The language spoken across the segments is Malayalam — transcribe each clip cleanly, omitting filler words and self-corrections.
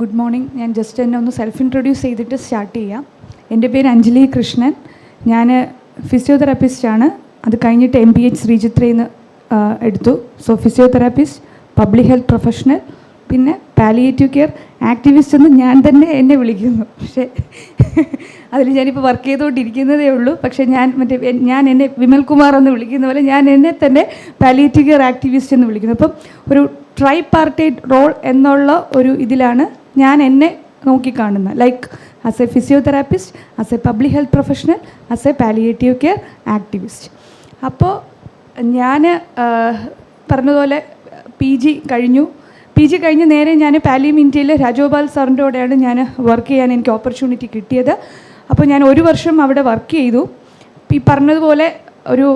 Good morning. ഞാൻ ജസ്റ്റ് എന്നെ ഒന്ന് സെൽഫ് ഇൻട്രൊഡ്യൂസ് ചെയ്തിട്ട് സ്റ്റാർട്ട് ചെയ്യാം. എൻ്റെ പേര് അഞ്ജലി കൃഷ്ണൻ. ഞാൻ ഫിസിയോതെറാപ്പിസ്റ്റാണ്. അത് കഴിഞ്ഞിട്ട് MPH ശ്രീചിത്രയിൽ നിന്ന് എടുത്തു. So physiotherapist, public health professional, പിന്നെ പാലിയേറ്റീവ് കെയർ ആക്ടിവിസ്റ്റ് എന്ന് ഞാൻ തന്നെ എന്നെ വിളിക്കുന്നു. പക്ഷേ അതിൽ ഞാനിപ്പോൾ വർക്ക് ചെയ്തുകൊണ്ടിരിക്കുന്നതേ ഉള്ളൂ. പക്ഷേ ഞാൻ എന്നെ വിമൽകുമാർ എന്ന് വിളിക്കുന്ന പോലെ ഞാൻ എന്നെ തന്നെ പാലിയേറ്റീവ് കെയർ ആക്ടിവിസ്റ്റ് എന്ന് വിളിക്കുന്നു. അപ്പം ഒരു ട്രൈ പാർട്ടൈറ്റ് റോൾ എന്നുള്ള ഒരു ഇതിലാണ് ഞാൻ എന്നെ നോക്കിക്കാണുന്നത്. Like as A physiotherapist, as A public health professional, as A palliative care activist. അപ്പോൾ ഞാൻ പറഞ്ഞതുപോലെ PG കഴിഞ്ഞ് നേരെ ഞാൻ പാലിയം ഇന്ത്യയിൽ രാജഗോപാൽ സാറിൻ്റെ കൂടെയാണ് ഞാൻ വർക്ക് ചെയ്യാൻ എനിക്ക് ഓപ്പർച്യൂണിറ്റി കിട്ടിയത്. അപ്പോൾ ഞാൻ 1 വർഷം അവിടെ വർക്ക് ചെയ്തു. ഈ പറഞ്ഞതുപോലെ ഒരു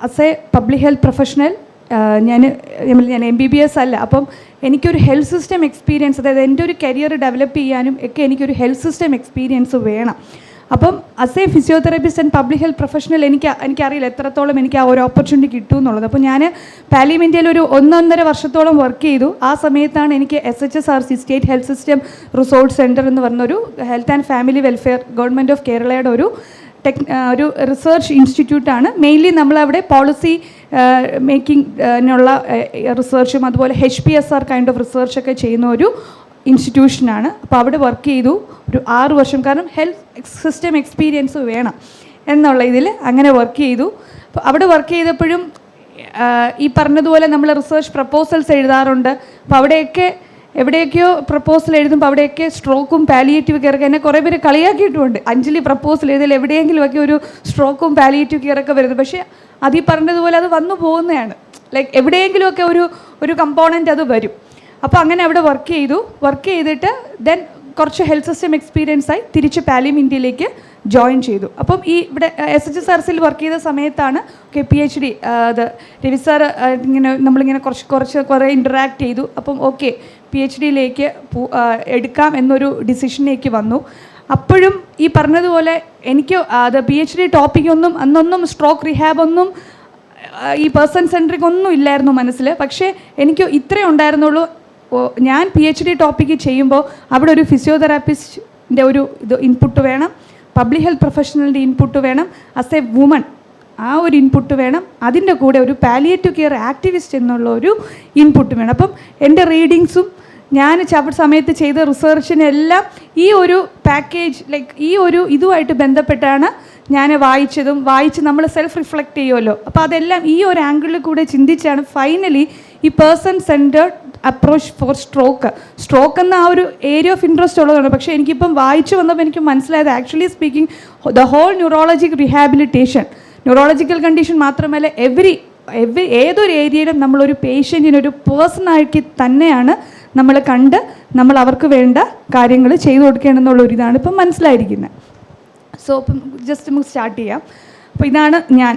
as A public health professional ഞാൻ MBBS അല്ല. അപ്പം എനിക്കൊരു ഹെൽത്ത് സിസ്റ്റം എക്സ്പീരിയൻസ്, അതായത് എൻ്റെ ഒരു കരിയർ ഡെവലപ്പ് ചെയ്യാനും ഒക്കെ എനിക്കൊരു ഹെൽത്ത് സിസ്റ്റം എക്സ്പീരിയൻസ് വേണം. അപ്പം as A physiotherapist and public health professional എനിക്കറിയില്ല എത്രത്തോളം എനിക്ക് ആ ഒരു ഓപ്പർച്യൂണിറ്റി കിട്ടും എന്നുള്ളത്. അപ്പോൾ ഞാൻ പാലിയം ഇന്ത്യയിൽ ഒരു 1.5 വർഷത്തോളം വർക്ക് ചെയ്തു. ആ സമയത്താണ് എനിക്ക് SHSRC state health system resort centre എന്ന് പറഞ്ഞൊരു health and family welfare government of കേരളയുടെ ഒരു റിസർച്ച് ഇൻസ്റ്റിറ്റ്യൂട്ടാണ്. മെയിൻലി നമ്മളവിടെ പോളിസി മേക്കിങ്ങിനുള്ള റിസർച്ചും അതുപോലെ HPSR കൈൻഡ് ഓഫ് റിസർച്ചൊക്കെ ചെയ്യുന്ന ഒരു ഇൻസ്റ്റിറ്റ്യൂഷനാണ്. അപ്പോൾ അവിടെ വർക്ക് ചെയ്തു ഒരു 6 വർഷം. കാരണം ഹെൽത്ത് സിസ്റ്റം എക്സ്പീരിയൻസ് വേണം എന്നുള്ള ഇതിൽ അങ്ങനെ വർക്ക് ചെയ്തു. അപ്പോൾ അവിടെ വർക്ക് ചെയ്തപ്പോഴും ഈ പറഞ്ഞതുപോലെ നമ്മൾ റിസർച്ച് പ്രപ്പോസൽസ് എഴുതാറുണ്ട്. അപ്പോൾ എവിടെയൊക്കെയോ പ്രപ്പോസൽ എഴുതുമ്പോൾ അവിടെയൊക്കെ സ്ട്രോക്കും പാലിയേറ്റീവ് കെയറൊക്കെ എന്നെ കുറേ പേര് കളിയാക്കിയിട്ടുമുണ്ട്. അഞ്ജലി പ്രപ്പോസൽ എഴുതിയാൽ എവിടെയെങ്കിലുമൊക്കെ ഒരു സ്ട്രോക്കും പാലിയേറ്റീവ് കെയറൊക്കെ വരുന്നത്. പക്ഷേ അത് ഈ പറഞ്ഞതുപോലെ അത് വന്നു പോകുന്നതാണ്. ലൈക്ക് എവിടെയെങ്കിലുമൊക്കെ ഒരു കമ്പോണൻറ്റ് അത് വരും. അപ്പോൾ അങ്ങനെ അവിടെ വർക്ക് ചെയ്തിട്ട് ദെൻ കുറച്ച് ഹെൽത്ത് സിസ്റ്റം എക്സ്പീരിയൻസായി തിരിച്ച് പാലിയം ഇന്ത്യയിലേക്ക് ജോയിൻ ചെയ്തു. അപ്പം ഇവിടെ SHSRCയിൽ വർക്ക് ചെയ്ത സമയത്താണ് PhD അത് രവി സാർ നമ്മളിങ്ങനെ കുറേ ഇൻറ്ററാക്ട് ചെയ്തു. അപ്പം PhDയിലേക്ക് എടുക്കാം എന്നൊരു ഡിസിഷനിലേക്ക് വന്നു. അപ്പോഴും ഈ പറഞ്ഞതുപോലെ എനിക്ക് അത് PhD ടോപ്പിക്കൊന്നും അന്നൊന്നും സ്ട്രോക്ക് റിഹാബൊന്നും ഈ പേഴ്സൺ സെൻട്രിക് ഒന്നും ഇല്ലായിരുന്നു മനസ്സിൽ. പക്ഷേ എനിക്ക് ഇത്രയേ ഉണ്ടായിരുന്നുള്ളൂ. ഞാൻ PhD ടോപ്പിക്ക് ചെയ്യുമ്പോൾ അവിടെ ഒരു ഫിസിയോതെറാപ്പിസ്റ്റിൻ്റെ ഒരു ഇൻപുട്ട് വേണം, പബ്ലിക് ഹെൽത്ത് പ്രൊഫഷണലിൻ്റെ ഇൻപുട്ട് വേണം, ആസ് എ വുമൺ ആ ഒരു ഇൻപുട്ട് വേണം, അതിൻ്റെ കൂടെ ഒരു പാലിയേറ്റീവ് കെയർ ആക്ടിവിസ്റ്റ് എന്നുള്ള ഒരു ഇൻപുട്ട് വേണം. അപ്പം എൻ്റെ റീഡിങ്സും ഞാൻ സമയത്ത് ചെയ്ത റിസർച്ചിനെല്ലാം ഈ ഒരു പാക്കേജ് ലൈക്ക് ഈ ഒരു ഇതുമായിട്ട് ബന്ധപ്പെട്ടാണ് ഞാൻ വായിച്ച് നമ്മൾ സെൽഫ് റിഫ്ലക്റ്റ് ചെയ്യുമല്ലോ. അപ്പോൾ അതെല്ലാം ഈ ഒരു ആംഗിളിൽ കൂടെ ചിന്തിച്ചാണ് ഫൈനലി ഈ person centred approach four stroke എന്ന ആ ഒരു ഏരിയ ഓഫ് ഇൻട്രസ്റ്റ് ഉള്ളതാണ്. പക്ഷേ എനിക്കിപ്പം വായിച്ചു വന്നപ്പോൾ എനിക്ക് മനസ്സിലായത് actually speaking the whole neurological rehabilitation, neurological condition മാത്രമല്ല ഏതൊരു ഏരിയയിലും നമ്മളൊരു പേഷ്യൻറ്റിനൊരു പേഴ്സണാക്കി തന്നെയാണ് നമ്മൾ കണ്ട് നമ്മൾ അവർക്ക് വേണ്ട കാര്യങ്ങൾ ചെയ്തു കൊടുക്കേണ്ടെന്നുള്ളൊരിതാണ് ഇപ്പം മനസ്സിലായിരിക്കുന്നത്. സോ ഇപ്പം ജസ്റ്റ് നമുക്ക് സ്റ്റാർട്ട് ചെയ്യാം. അപ്പോൾ ഇതാണ് ഞാൻ.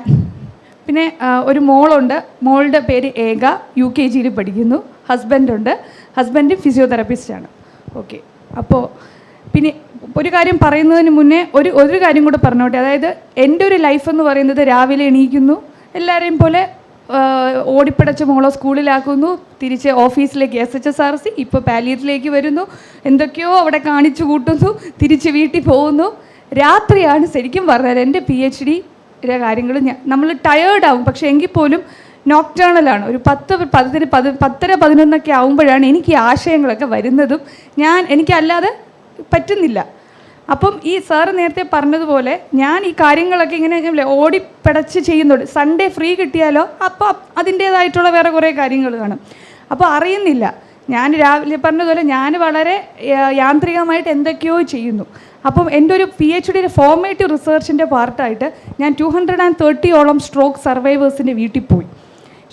പിന്നെ ഒരു മോളുണ്ട്. മോളുടെ പേര് ഏക, UKGയിൽ പഠിക്കുന്നു. ഹസ്ബൻഡ് ഫിസിയോതെറാപ്പിസ്റ്റാണ്. അപ്പോൾ പിന്നെ ഒരു കാര്യം പറയുന്നതിന് മുന്നേ ഒരു കാര്യം കൂടെ പറഞ്ഞോട്ടെ. അതായത് എൻ്റെ ഒരു ലൈഫ് എന്ന് പറയുന്നത് രാവിലെ എണീക്കുന്നു, എല്ലാവരെയും പോലെ ഓടിപ്പടച്ച മോളെ സ്കൂളിലാക്കുന്നു, തിരിച്ച് ഓഫീസിലേക്ക് SHSRC, ഇപ്പോൾ പാലിയത്തിലേക്ക് വരുന്നു, എന്തൊക്കെയോ അവിടെ കാണിച്ചു കൂട്ടുന്നു, തിരിച്ച് വീട്ടിൽ പോകുന്നു. രാത്രിയാണ് ശരിക്കും പറഞ്ഞാൽ എൻ്റെ PhD കാര്യങ്ങൾ നമ്മൾ ടയേർഡാവും. പക്ഷേ എങ്കിൽ പോലും നോക്ടേണലാണ്. ഒരു 10:11 ആകുമ്പോഴാണ് എനിക്ക് ഈ ആശയങ്ങളൊക്കെ വരുന്നതും എനിക്കല്ലാതെ പറ്റുന്നില്ല. അപ്പം ഈ സാറ് നേരത്തെ പറഞ്ഞതുപോലെ ഞാൻ ഈ കാര്യങ്ങളൊക്കെ ഇങ്ങനെ ഓടിപ്പടച്ച് ചെയ്യുന്നുണ്ട്. സൺഡേ ഫ്രീ കിട്ടിയാലോ അപ്പോൾ അതിൻ്റേതായിട്ടുള്ള വേറെ കുറേ കാര്യങ്ങൾ കാണും. അപ്പോൾ അറിയുന്നില്ല. ഞാൻ രാവിലെ പറഞ്ഞതുപോലെ ഞാൻ വളരെ യാന്ത്രികമായിട്ട് എന്തൊക്കെയോ ചെയ്യുന്നു. അപ്പം എൻ്റെ ഒരു PhDയുടെ ഫോർമേറ്റീവ് റിസർച്ചിൻ്റെ പാർട്ടായിട്ട് ഞാൻ 230ഓളം സ്ട്രോക്ക് സർവൈവേഴ്സിൻ്റെ വീട്ടിൽ പോയി.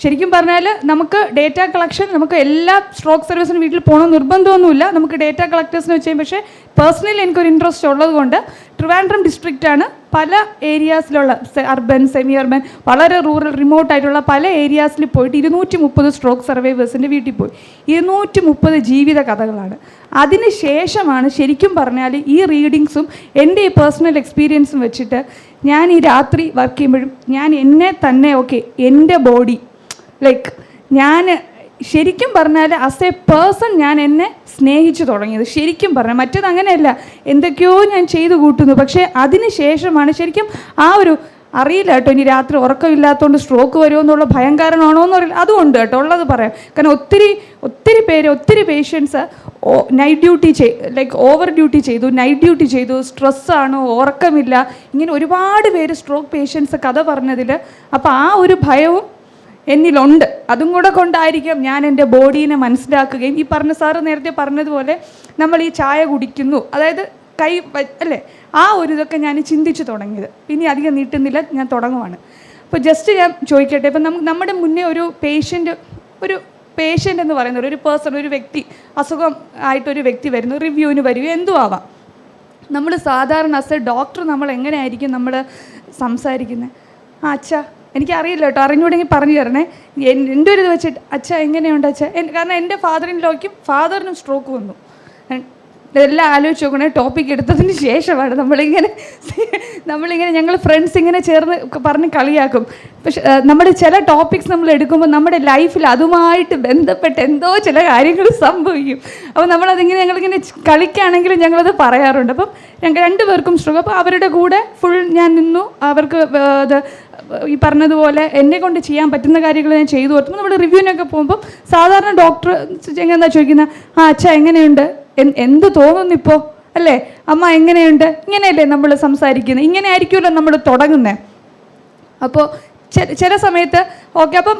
ശരിക്കും പറഞ്ഞാൽ നമുക്ക് ഡേറ്റ കളക്ഷൻ, നമുക്ക് എല്ലാ സ്ട്രോക്ക് സർവീസിനും വീട്ടിൽ പോകണമെന്ന് നിർബന്ധമൊന്നുമില്ല. നമുക്ക് ഡേറ്റ കളക്ടേഴ്സിന് വെച്ച് കഴിയും. പക്ഷേ പേഴ്സണലി എനിക്കൊരു ഇൻട്രസ്റ്റ് ഉള്ളതുകൊണ്ട് ട്രിവാൻഡ്രം ഡിസ്ട്രിക്റ്റാണ് പല ഏരിയാസിലുള്ള അർബൻ, സെമി അർബൻ, വളരെ റൂറൽ, റിമോട്ടായിട്ടുള്ള പല ഏരിയാസിൽ പോയിട്ട് 230 സ്ട്രോക്ക് സർവൈവേഴ്സിൻ്റെ വീട്ടിൽ പോയി. 230 ജീവിത കഥകളാണ്. അതിന് ശേഷമാണ് ശരിക്കും പറഞ്ഞാൽ ഈ റീഡിങ്സും എൻ്റെ ഈ പേഴ്സണൽ എക്സ്പീരിയൻസും വെച്ചിട്ട് ഞാൻ ഈ രാത്രി വർക്ക് ചെയ്യുമ്പോഴും ഞാൻ എന്നെ തന്നെ എൻ്റെ ബോഡി ലൈക്ക് ഞാൻ ശരിക്കും പറഞ്ഞാൽ ആസ് എ പേഴ്സൺ ഞാൻ എന്നെ സ്നേഹിച്ചു തുടങ്ങിയത്. ശരിക്കും പറഞ്ഞാൽ മറ്റേത് അങ്ങനെയല്ല, എന്തൊക്കെയോ ഞാൻ ചെയ്തു കൂട്ടുന്നു. പക്ഷേ അതിന് ശേഷമാണ് ശരിക്കും ആ ഒരു അറിയില്ല കേട്ടോ, ഇനി രാത്രി ഉറക്കമില്ലാത്തതുകൊണ്ട് സ്ട്രോക്ക് വരുമോ എന്നുള്ള ഭയം കാരണമാണോ എന്ന് അറിയില്ല. അതുകൊണ്ട് കേട്ടോ, ഉള്ളത് പറയാം. കാരണം ഒത്തിരി patients night duty like over duty ചെയ്തു, നൈറ്റ് ഡ്യൂട്ടി ചെയ്തു, സ്ട്രെസ്സാണ്, ഉറക്കമില്ല, ഇങ്ങനെ ഒരുപാട് പേര് സ്ട്രോക്ക് പേഷ്യൻസ് കഥ പറഞ്ഞതിൽ. അപ്പോൾ ആ ഒരു ഭയവും എന്നിലുണ്ട്. അതും കൂടെ കൊണ്ടായിരിക്കാം ഞാൻ എൻ്റെ ബോഡീനെ മനസ്സിലാക്കുകയും ഈ പറഞ്ഞ സാറ് നേരത്തെ പറഞ്ഞതുപോലെ നമ്മൾ ഈ ചായ കുടിക്കുന്നു, അതായത് കൈ അല്ലേ, ആ ഒരു ഇതൊക്കെ ഞാൻ ചിന്തിച്ച് തുടങ്ങിയത്. പിന്നെ അധികം നീട്ടുന്നില്ല, ഞാൻ തുടങ്ങുവാണ്. അപ്പോൾ ജസ്റ്റ് ഞാൻ ചോദിക്കട്ടെ, ഇപ്പം നമ്മുടെ മുന്നേ ഒരു പേഷ്യൻ്റ് എന്ന് പറയുന്നത് ഒരു പേഴ്സൺ, ഒരു വ്യക്തി, അസുഖം ആയിട്ടൊരു വ്യക്തി വരുന്നു, റിവ്യൂവിന് വരികയോ എന്തും ആവാം. നമ്മൾ സാധാരണ ആസ് എ ഡോക്ടർ നമ്മൾ എങ്ങനെയായിരിക്കും നമ്മൾ സംസാരിക്കുന്നത്? അച്ഛാ എനിക്കറിയില്ല കേട്ടോ, അറിഞ്ഞൂടെങ്കിൽ പറഞ്ഞു തരണേ. എൻ്റെ ഒരു ഇത് വെച്ചിട്ട് അച്ഛാ എങ്ങനെയുണ്ട് അച്ഛാ, കാരണം എൻ്റെ ഫാദറിനും സ്ട്രോക്ക് വന്നു. ഇതെല്ലാം ആലോചിച്ച് നോക്കണേ, ടോപ്പിക് എടുത്തതിന് ശേഷമാണ് നമ്മളിങ്ങനെ ഞങ്ങൾ ഫ്രണ്ട്സ് ഇങ്ങനെ ചേർന്ന് പറഞ്ഞ് കളിയാക്കും. പക്ഷെ നമ്മുടെ ചില ടോപ്പിക്സ് നമ്മൾ എടുക്കുമ്പോൾ നമ്മുടെ ലൈഫിൽ അതുമായിട്ട് ബന്ധപ്പെട്ട് എന്തോ ചില കാര്യങ്ങൾ സംഭവിക്കും. അപ്പോൾ ഞങ്ങളിങ്ങനെ കളിക്കുകയാണെങ്കിലും ഞങ്ങളത് പറയാറുണ്ട്. അപ്പം ഞങ്ങൾ രണ്ടുപേർക്കും സ്ട്രോക്ക്. അപ്പോൾ അവരുടെ കൂടെ ഫുൾ ഞാൻ നിന്നു. അവർക്ക് ഈ പറഞ്ഞതുപോലെ എന്നെ കൊണ്ട് ചെയ്യാൻ പറ്റുന്ന കാര്യങ്ങൾ ഞാൻ ചെയ്തു കൊടുത്തു. നമ്മൾ റിവ്യൂവിനൊക്കെ പോകുമ്പോൾ സാധാരണ ഡോക്ടർ എന്താ ചോദിക്കുന്നത്, അച്ഛാ എങ്ങനെയുണ്ട്, എന്ത് തോന്നുന്നു ഇപ്പോൾ, അല്ലേ, അമ്മ എങ്ങനെയുണ്ട്, ഇങ്ങനെയല്ലേ നമ്മൾ സംസാരിക്കുന്നത്, ഇങ്ങനെ ആയിരിക്കുമല്ലോ നമ്മൾ തുടങ്ങുന്നത്. അപ്പോൾ ചില സമയത്ത് ഓക്കെ, അപ്പം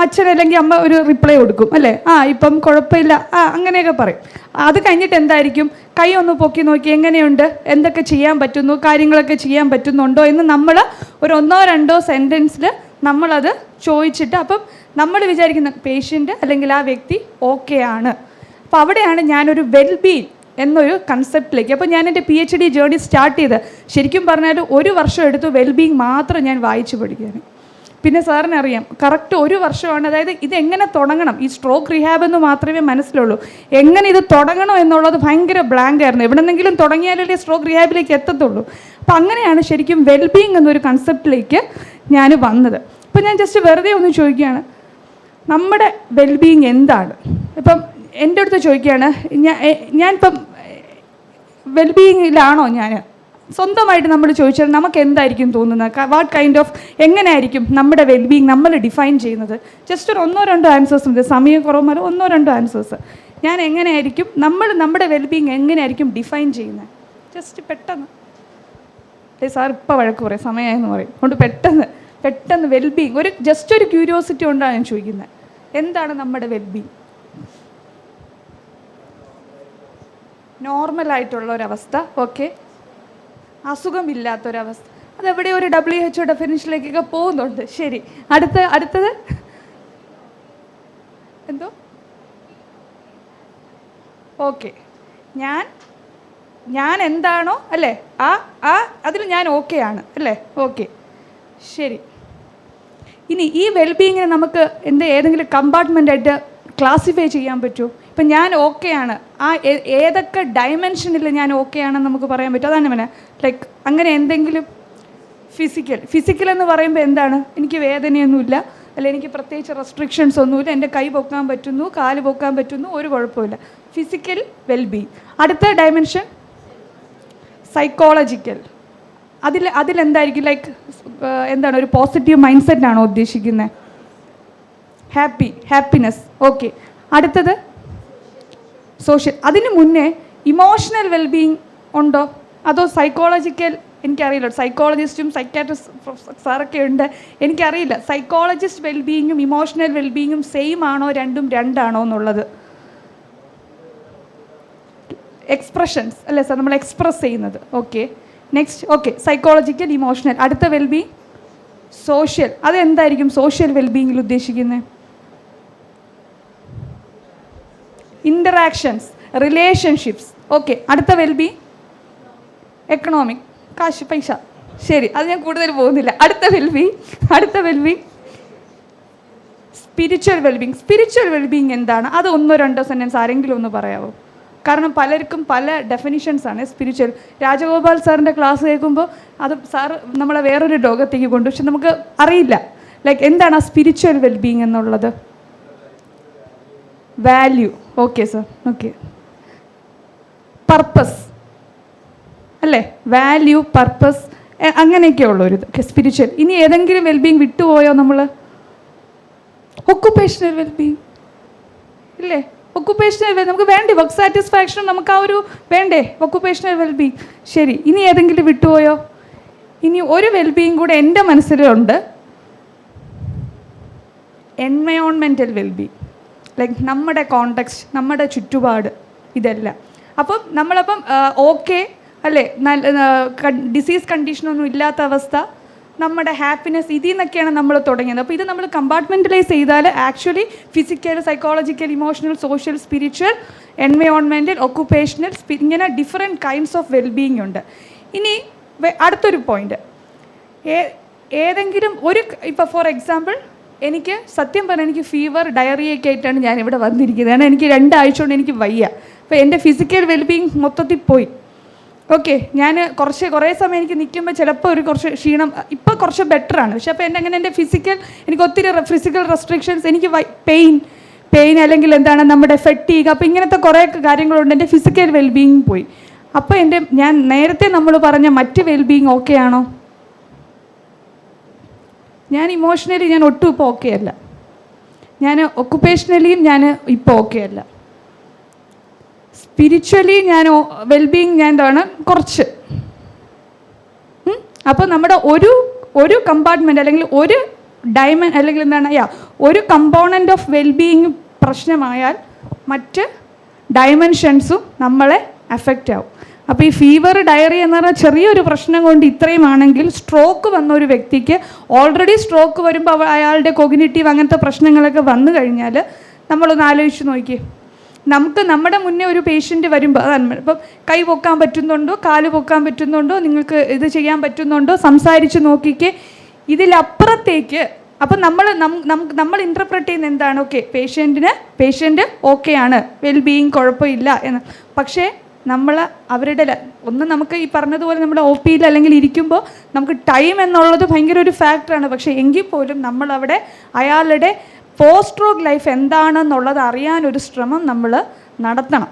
അച്ഛൻ അല്ലെങ്കിൽ അമ്മ ഒരു റിപ്ലൈ കൊടുക്കും, അല്ലേ, ഇപ്പം കുഴപ്പമില്ല, അങ്ങനെയൊക്കെ പറയും. അത് കഴിഞ്ഞിട്ട് എന്തായിരിക്കും, കൈ ഒന്ന് പൊക്കി നോക്കി എങ്ങനെയുണ്ട്, എന്തൊക്കെ ചെയ്യാൻ പറ്റുന്നു, കാര്യങ്ങളൊക്കെ ചെയ്യാൻ പറ്റുന്നുണ്ടോ എന്ന് നമ്മൾ ഒരു 1-2 സെൻറ്റൻസിൽ നമ്മളത് ചോദിച്ചിട്ട്, അപ്പം നമ്മൾ വിചാരിക്കുന്ന പേഷ്യൻ്റ് അല്ലെങ്കിൽ ആ വ്യക്തി ഓക്കെ ആണ്. അപ്പോൾ അവിടെയാണ് ഞാനൊരു വെൽബീയിങ് എന്നൊരു കൺസെപ്റ്റിലേക്ക്, അപ്പോൾ ഞാൻ എൻ്റെ PhD ജേർണി സ്റ്റാർട്ട് ചെയ്ത് ശരിക്കും പറഞ്ഞാൽ 1 വർഷം എടുത്തു വെൽബീയിങ് മാത്രം ഞാൻ വായിച്ചു പഠിക്കാൻ. പിന്നെ സാറിന് അറിയാം, കറക്റ്റ് 1 വർഷമാണ്. അതായത് ഇതെങ്ങനെ തുടങ്ങണം, ഈ സ്ട്രോക്ക് റിഹാബ് എന്ന് മാത്രമേ മനസ്സിലുള്ളൂ. എങ്ങനെ ഇത് തുടങ്ങണം എന്നുള്ളത് ഭയങ്കര ബ്ലാങ്ക് ആയിരുന്നു. എവിടെന്നെങ്കിലും തുടങ്ങിയാലല്ലേ സ്ട്രോക്ക് റിഹാബിലേക്ക് എത്തത്തുള്ളൂ. അപ്പോൾ അങ്ങനെയാണ് ശരിക്കും വെൽബീയിങ് എന്നൊരു കൺസെപ്റ്റിലേക്ക് ഞാൻ വന്നത്. അപ്പോൾ ഞാൻ ജസ്റ്റ് വെറുതെ ഒന്ന് ചോദിക്കുകയാണ്, നമ്മുടെ വെൽബീയിങ് എന്താണ്? ഇപ്പം എൻ്റെ അടുത്ത് ചോദിക്കുകയാണ്, ഞാനിപ്പം വെൽബീയിങ്ങിലാണോ? ഞാൻ സ്വന്തമായിട്ട് നമ്മൾ ചോദിച്ചാൽ നമുക്ക് എന്തായിരിക്കും തോന്നുന്നത്? വാട്ട് കൈൻഡ് ഓഫ് എങ്ങനെയായിരിക്കും നമ്മുടെ വെൽബീയിങ് നമ്മൾ ഡിഫൈൻ ചെയ്യുന്നത്? ജസ്റ്റ് ഒരു 1-2 ആൻസേഴ്സ് മതി, സമയം കുറവുമാലും 1-2 ആൻസേഴ്സ്. ഞാൻ എങ്ങനെയായിരിക്കും നമ്മുടെ വെൽബീയിങ് എങ്ങനെയായിരിക്കും ഡിഫൈൻ ചെയ്യുന്നത്? ജസ്റ്റ് പെട്ടെന്ന്. സാർ ഇപ്പോൾ വഴക്ക് പറയും, സമയമായെന്ന് പറയും. അതുകൊണ്ട് പെട്ടെന്ന് വെൽബീയിങ് ജസ്റ്റ് ഒരു ക്യൂരിയോസിറ്റി കൊണ്ടാണ് ഞാൻ ചോദിക്കുന്നത്, എന്താണ് നമ്മുടെ വെൽബീയിങ്? നോർമലായിട്ടുള്ള ഒരവസ്ഥ, ഓക്കെ, അസുഖമില്ലാത്തൊരവസ്ഥ. അതെവിടെ ഒരു WHO ഡെഫിനിഷനിലേക്കൊക്കെ പോകുന്നുണ്ട്. ശരി, അടുത്തത് എന്തോ? ഓക്കെ, ഞാൻ എന്താണോ അല്ലേ, അതിൽ ഞാൻ ഓക്കെ ആണ് അല്ലേ? ഓക്കെ, ശരി. ഇനി ഈ വെൽബീയിങ്ങിനെ നമുക്ക് ഏതെങ്കിലും കമ്പാർട്ട്മെൻ്റായിട്ട് ക്ലാസിഫൈ ചെയ്യാൻ പറ്റുമോ? ഇപ്പം ഞാൻ ഓക്കെയാണ്, ഏതൊക്കെ ഡയമെൻഷനിൽ ഞാൻ ഓക്കെ ആണെന്ന് നമുക്ക് പറയാൻ പറ്റും? അതാണ് പിന്നെ ലൈക്ക് അങ്ങനെ എന്തെങ്കിലും ഫിസിക്കൽ എന്ന് പറയുമ്പോൾ എന്താണ്? എനിക്ക് വേദനയൊന്നുമില്ല, അല്ലെ എനിക്ക് പ്രത്യേകിച്ച് റെസ്ട്രിക്ഷൻസ് ഒന്നുമില്ല, എൻ്റെ കൈ പൊക്കാൻ പറ്റുന്നു, കാല് പൊക്കാൻ പറ്റുന്നു, ഒരു കുഴപ്പമില്ല. Physical wellbeing. അടുത്ത ഡയമെൻഷൻ സൈക്കോളജിക്കൽ. അതിലെന്തായിരിക്കും? ലൈക്ക് എന്താണ്, ഒരു പോസിറ്റീവ് മൈൻഡ് സെറ്റാണോ ഉദ്ദേശിക്കുന്നത്? ഹാപ്പിനെസ്. ഓക്കെ, അടുത്തത് സോഷ്യൽ. അതിന് മുന്നേ ഇമോഷണൽ വെൽബീയിങ് ഉണ്ടോ അതോ സൈക്കോളജിക്കൽ? എനിക്കറിയില്ല, സൈക്കോളജിസ്റ്റും സൈക്കാട്രിസ്റ്റ് സാറൊക്കെ ഉണ്ട്, എനിക്കറിയില്ല സൈക്കോളജിസ്റ്റ് വെൽബീയിങ്ങും ഇമോഷണൽ വെൽബീയിങ്ങും സെയിം ആണോ, രണ്ടാണോ എന്നുള്ളത്. എക്സ്പ്രഷൻസ് അല്ലേ സാർ, നമ്മൾ എക്സ്പ്രസ് ചെയ്യുന്നത്. Okay, next. Okay, psychological, emotional. അടുത്ത വെൽബീയിങ് സോഷ്യൽ. അതെന്തായിരിക്കും സോഷ്യൽ വെൽബീയിങ്ങിൽ ഉദ്ദേശിക്കുന്നത്? Interactions, relationships. ഓക്കെ, അടുത്ത വെൽബീയിങ് എക്കണോമിക്, കാശ്, പൈസ. ശരി, അത് ഞാൻ കൂടുതൽ പോകുന്നില്ല. അടുത്ത wellbeing spiritual wellbeing. Spiritual wellbeing എന്താണ്? അത് 1-2 സെൻറ്റൻസ് ആരെങ്കിലും ഒന്ന് പറയാമോ? കാരണം പലർക്കും പല ഡെഫിനിഷൻസാണ് സ്പിരിച്വൽ. രാജഗോപാൽ സാറിൻ്റെ ക്ലാസ് കേൾക്കുമ്പോൾ അത് സാറ് നമ്മളെ വേറൊരു ലോകത്തേക്ക് കൊണ്ടു, പക്ഷെ നമുക്ക് അറിയില്ല ലൈക്ക് എന്താണ് ആ സ്പിരിച്വൽ വെൽബീയിങ് എന്നുള്ളത്. Value. Okay sir, okay. Purpose അല്ലേ, വാല്യൂ, പർപ്പസ്, അങ്ങനെയൊക്കെ ഉള്ളൊരു ഇത് സ്പിരിച്വൽ. ഇനി ഏതെങ്കിലും വെൽബീങ് വിട്ടുപോയോ നമ്മൾ? ഒക്കുപേഷണൽ വെൽബീങ് ഇല്ലേ? ഒക്കുപേഷണൽ നമുക്ക് വേണ്ടേ? വർക്ക് സാറ്റിസ്ഫാക്ഷൻ നമുക്ക് ആ ഒരു വേണ്ടേ? Occupational wellbeing. ശരി, ഇനി ഏതെങ്കിലും വിട്ടുപോയോ? ഇനി ഒരു വെൽബീങ് കൂടെ എൻ്റെ മനസ്സിലുണ്ട്, എൻവയോൺമെൻറ്റൽ വെൽബീങ്. ലൈക്ക് നമ്മുടെ കോണ്ടെക്സ്റ്റ്, നമ്മുടെ ചുറ്റുപാട്, ഇതെല്ലാം. അപ്പം നമ്മളപ്പം ഓക്കെ അല്ലേ, ഡിസീസ് കണ്ടീഷനൊന്നും ഇല്ലാത്ത അവസ്ഥ, നമ്മുടെ ഹാപ്പിനെസ്, ഇതിൽ നിന്നൊക്കെയാണ് നമ്മൾ തുടങ്ങിയത്. അപ്പോൾ ഇത് നമ്മൾ കമ്പാർട്ട്മെൻറ്റലൈസ് ചെയ്താൽ actually physical, psychological, emotional, social, spiritual, environmental, occupational, ഇങ്ങനെ ഡിഫറെൻറ്റ് കൈൻഡ്സ് ഓഫ് വെൽബീയിങ് ഉണ്ട്. ഇനി അടുത്തൊരു പോയിൻ്റ്, ഏതെങ്കിലും ഒരു, ഇപ്പോൾ ഫോർ എക്സാമ്പിൾ എനിക്ക് സത്യം പറഞ്ഞാൽ എനിക്ക് ഫീവർ, ഡയറിയൊക്കെ ആയിട്ടാണ് ഞാൻ ഇവിടെ വന്നിരിക്കുന്നത്. കാരണം എനിക്ക് 2 ആഴ്ച കൊണ്ട് എനിക്ക് വയ്യ. അപ്പോൾ എൻ്റെ ഫിസിക്കൽ വെൽബീയിങ് മൊത്തത്തിൽ പോയി. ഓക്കെ, ഞാൻ കുറേ സമയം എനിക്ക് നിൽക്കുമ്പോൾ ചിലപ്പോൾ ഒരു കുറച്ച് ക്ഷീണം, ഇപ്പോൾ കുറച്ച് ബെറ്ററാണ്. പക്ഷേ അപ്പോൾ എൻ്റെ ഫിസിക്കൽ, എനിക്ക് ഒത്തിരി ഫിസിക്കൽ റെസ്ട്രിക്ഷൻസ്, എനിക്ക് പെയിൻ അല്ലെങ്കിൽ എന്താണ് നമ്മുടെ ഫെറ്റീഗ്, അപ്പോൾ ഇങ്ങനത്തെ കുറേ കാര്യങ്ങളുണ്ട്. എൻ്റെ ഫിസിക്കൽ വെൽബീയിങ് പോയി. അപ്പോൾ ഞാൻ നേരത്തെ നമ്മൾ പറഞ്ഞ മറ്റ് വെൽബീയിങ് ഓക്കെ ആണോ? ഞാൻ ഇമോഷണലി ഞാൻ ഒട്ടും ഇപ്പോൾ ഓക്കെ അല്ല. ഞാൻ ഒക്കുപേഷണലിയും ഞാൻ ഇപ്പോൾ ഓക്കെ അല്ല. സ്പിരിച്വലി ഞാൻ വെൽബീയിങ് ഞാൻ എന്താണ് കുറച്ച്. അപ്പോൾ നമ്മുടെ ഒരു കമ്പാർട്ട്മെൻറ്റ് അല്ലെങ്കിൽ ഒരു അല്ലെങ്കിൽ എന്താണ് ഒരു കമ്പോണൻ്റ് ഓഫ് വെൽബീയിങ് പ്രശ്നമായാൽ മറ്റ് ഡയമെൻഷൻസും നമ്മളെ അഫക്റ്റ് ആവും. അപ്പോൾ ഈ ഫീവർ, ഡയറി എന്ന് പറഞ്ഞാൽ ചെറിയൊരു പ്രശ്നം കൊണ്ട് ഇത്രയും ആണെങ്കിൽ, സ്ട്രോക്ക് വന്ന ഒരു വ്യക്തിക്ക് ഓൾറെഡി സ്ട്രോക്ക് വരുമ്പോൾ അയാളുടെ കോഗ്നിറ്റീവ് അങ്ങനത്തെ പ്രശ്നങ്ങളൊക്കെ വന്നു കഴിഞ്ഞാൽ നമ്മളൊന്ന് ആലോചിച്ച് നോക്കിയേ. നമുക്ക് നമ്മുടെ മുന്നേ ഒരു പേഷ്യൻ്റ് വരുമ്പോൾ, അതാണ് ഇപ്പം കൈ പൊക്കാൻ പറ്റുന്നുണ്ടോ, കാല് പൊക്കാൻ പറ്റുന്നുണ്ടോ, നിങ്ങൾക്ക് ഇത് ചെയ്യാൻ പറ്റുന്നുണ്ടോ, സംസാരിച്ച് നോക്കിക്കേ. ഇതിലപ്പുറത്തേക്ക് അപ്പം നമ്മൾ ഇൻ്റർപ്രറ്റ് ചെയ്യുന്ന എന്താണ്? ഓക്കെ, പേഷ്യൻ്റ് ഓക്കെയാണ്, വെൽബീയിങ് കുഴപ്പമില്ല എന്ന്. പക്ഷേ അവരുടെ നമുക്ക് ഈ പറഞ്ഞതുപോലെ നമ്മുടെ ഒ പിയിൽ അല്ലെങ്കിൽ ഇരിക്കുമ്പോൾ നമുക്ക് ടൈം എന്നുള്ളത് ഭയങ്കര ഒരു ഫാക്ടറാണ്. പക്ഷേ എങ്കിൽ പോലും നമ്മളവിടെ അയാളുടെ പോസ്റ്റ് സ്ട്രോക്ക് ലൈഫ് എന്താണെന്നുള്ളത് അറിയാനൊരു ശ്രമം നമ്മൾ നടത്തണം.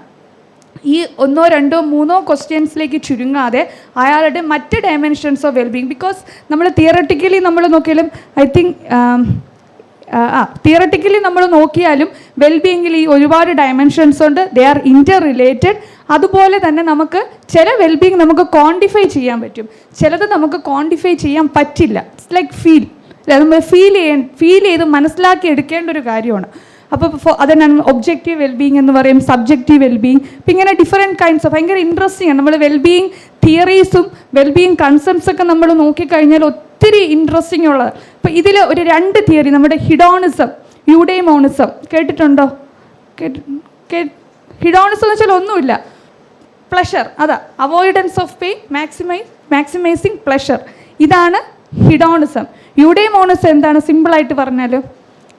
ഈ 1, 2, 3 ക്വസ്റ്റ്യൻസിലേക്ക് ചുരുങ്ങാതെ അയാളുടെ മറ്റ് ഡയമെൻഷൻസ് ഓഫ് വെൽബീയിങ്. ബിക്കോസ് നമ്മൾ തിയറട്ടിക്കലി നമ്മൾ നോക്കിയാലും തിയറട്ടിക്കലി നമ്മൾ നോക്കിയാലും വെൽബീയിങ്ങിൽ ഈ ഒരുപാട് ഡയമെൻഷൻസ് ഉണ്ട്. They are inter related. അതുപോലെ തന്നെ നമുക്ക് ചില വെൽബീയിങ് നമുക്ക് ക്വാണ്ടിഫൈ ചെയ്യാൻ പറ്റും, ചിലത് നമുക്ക് ക്വാണ്ടിഫൈ ചെയ്യാൻ പറ്റില്ല. ഇറ്റ്സ് ലൈക്ക് നമ്മൾ ഫീൽ ചെയ്ത് മനസ്സിലാക്കി എടുക്കേണ്ട ഒരു കാര്യമാണ്. അപ്പോൾ അതിനാണ് ഒബ്ജക്റ്റീവ് വെൽബീയിങ് എന്ന് പറയും, സബ്ജക്റ്റീവ് വെൽബീയിങ്. ഇപ്പം ഇങ്ങനെ ഡിഫറെൻറ്റ് കൈൻഡ്സ് ഓഫ് ഭയങ്കര ഇൻട്രസ്റ്റിംഗ് ആണ്. നമ്മൾ വെൽബീയിങ് തിയറീസും വെൽബീയിങ് കൺസെപ്റ്റ്സ് ഒക്കെ നമ്മൾ നോക്കിക്കഴിഞ്ഞാൽ ഒത്തിരി ഇൻട്രസ്റ്റിംഗ് ഉള്ളത്. ഇപ്പോൾ ഇതിൽ ഒരു 2 തിയറി, നമ്മുടെ ഹിഡോണിസം, യൂഡേമോണിസം കേട്ടിട്ടുണ്ടോ? ഹിഡോണിസം എന്ന് വെച്ചാൽ ഒന്നുമില്ല, പ്ലഷർ, അതാ avoidance of pain, maximising pleasure, ഇതാണ് ഹിഡോണിസം. യൂഡേമോണിസം എന്താണ്? സിമ്പിളായിട്ട് പറഞ്ഞാൽ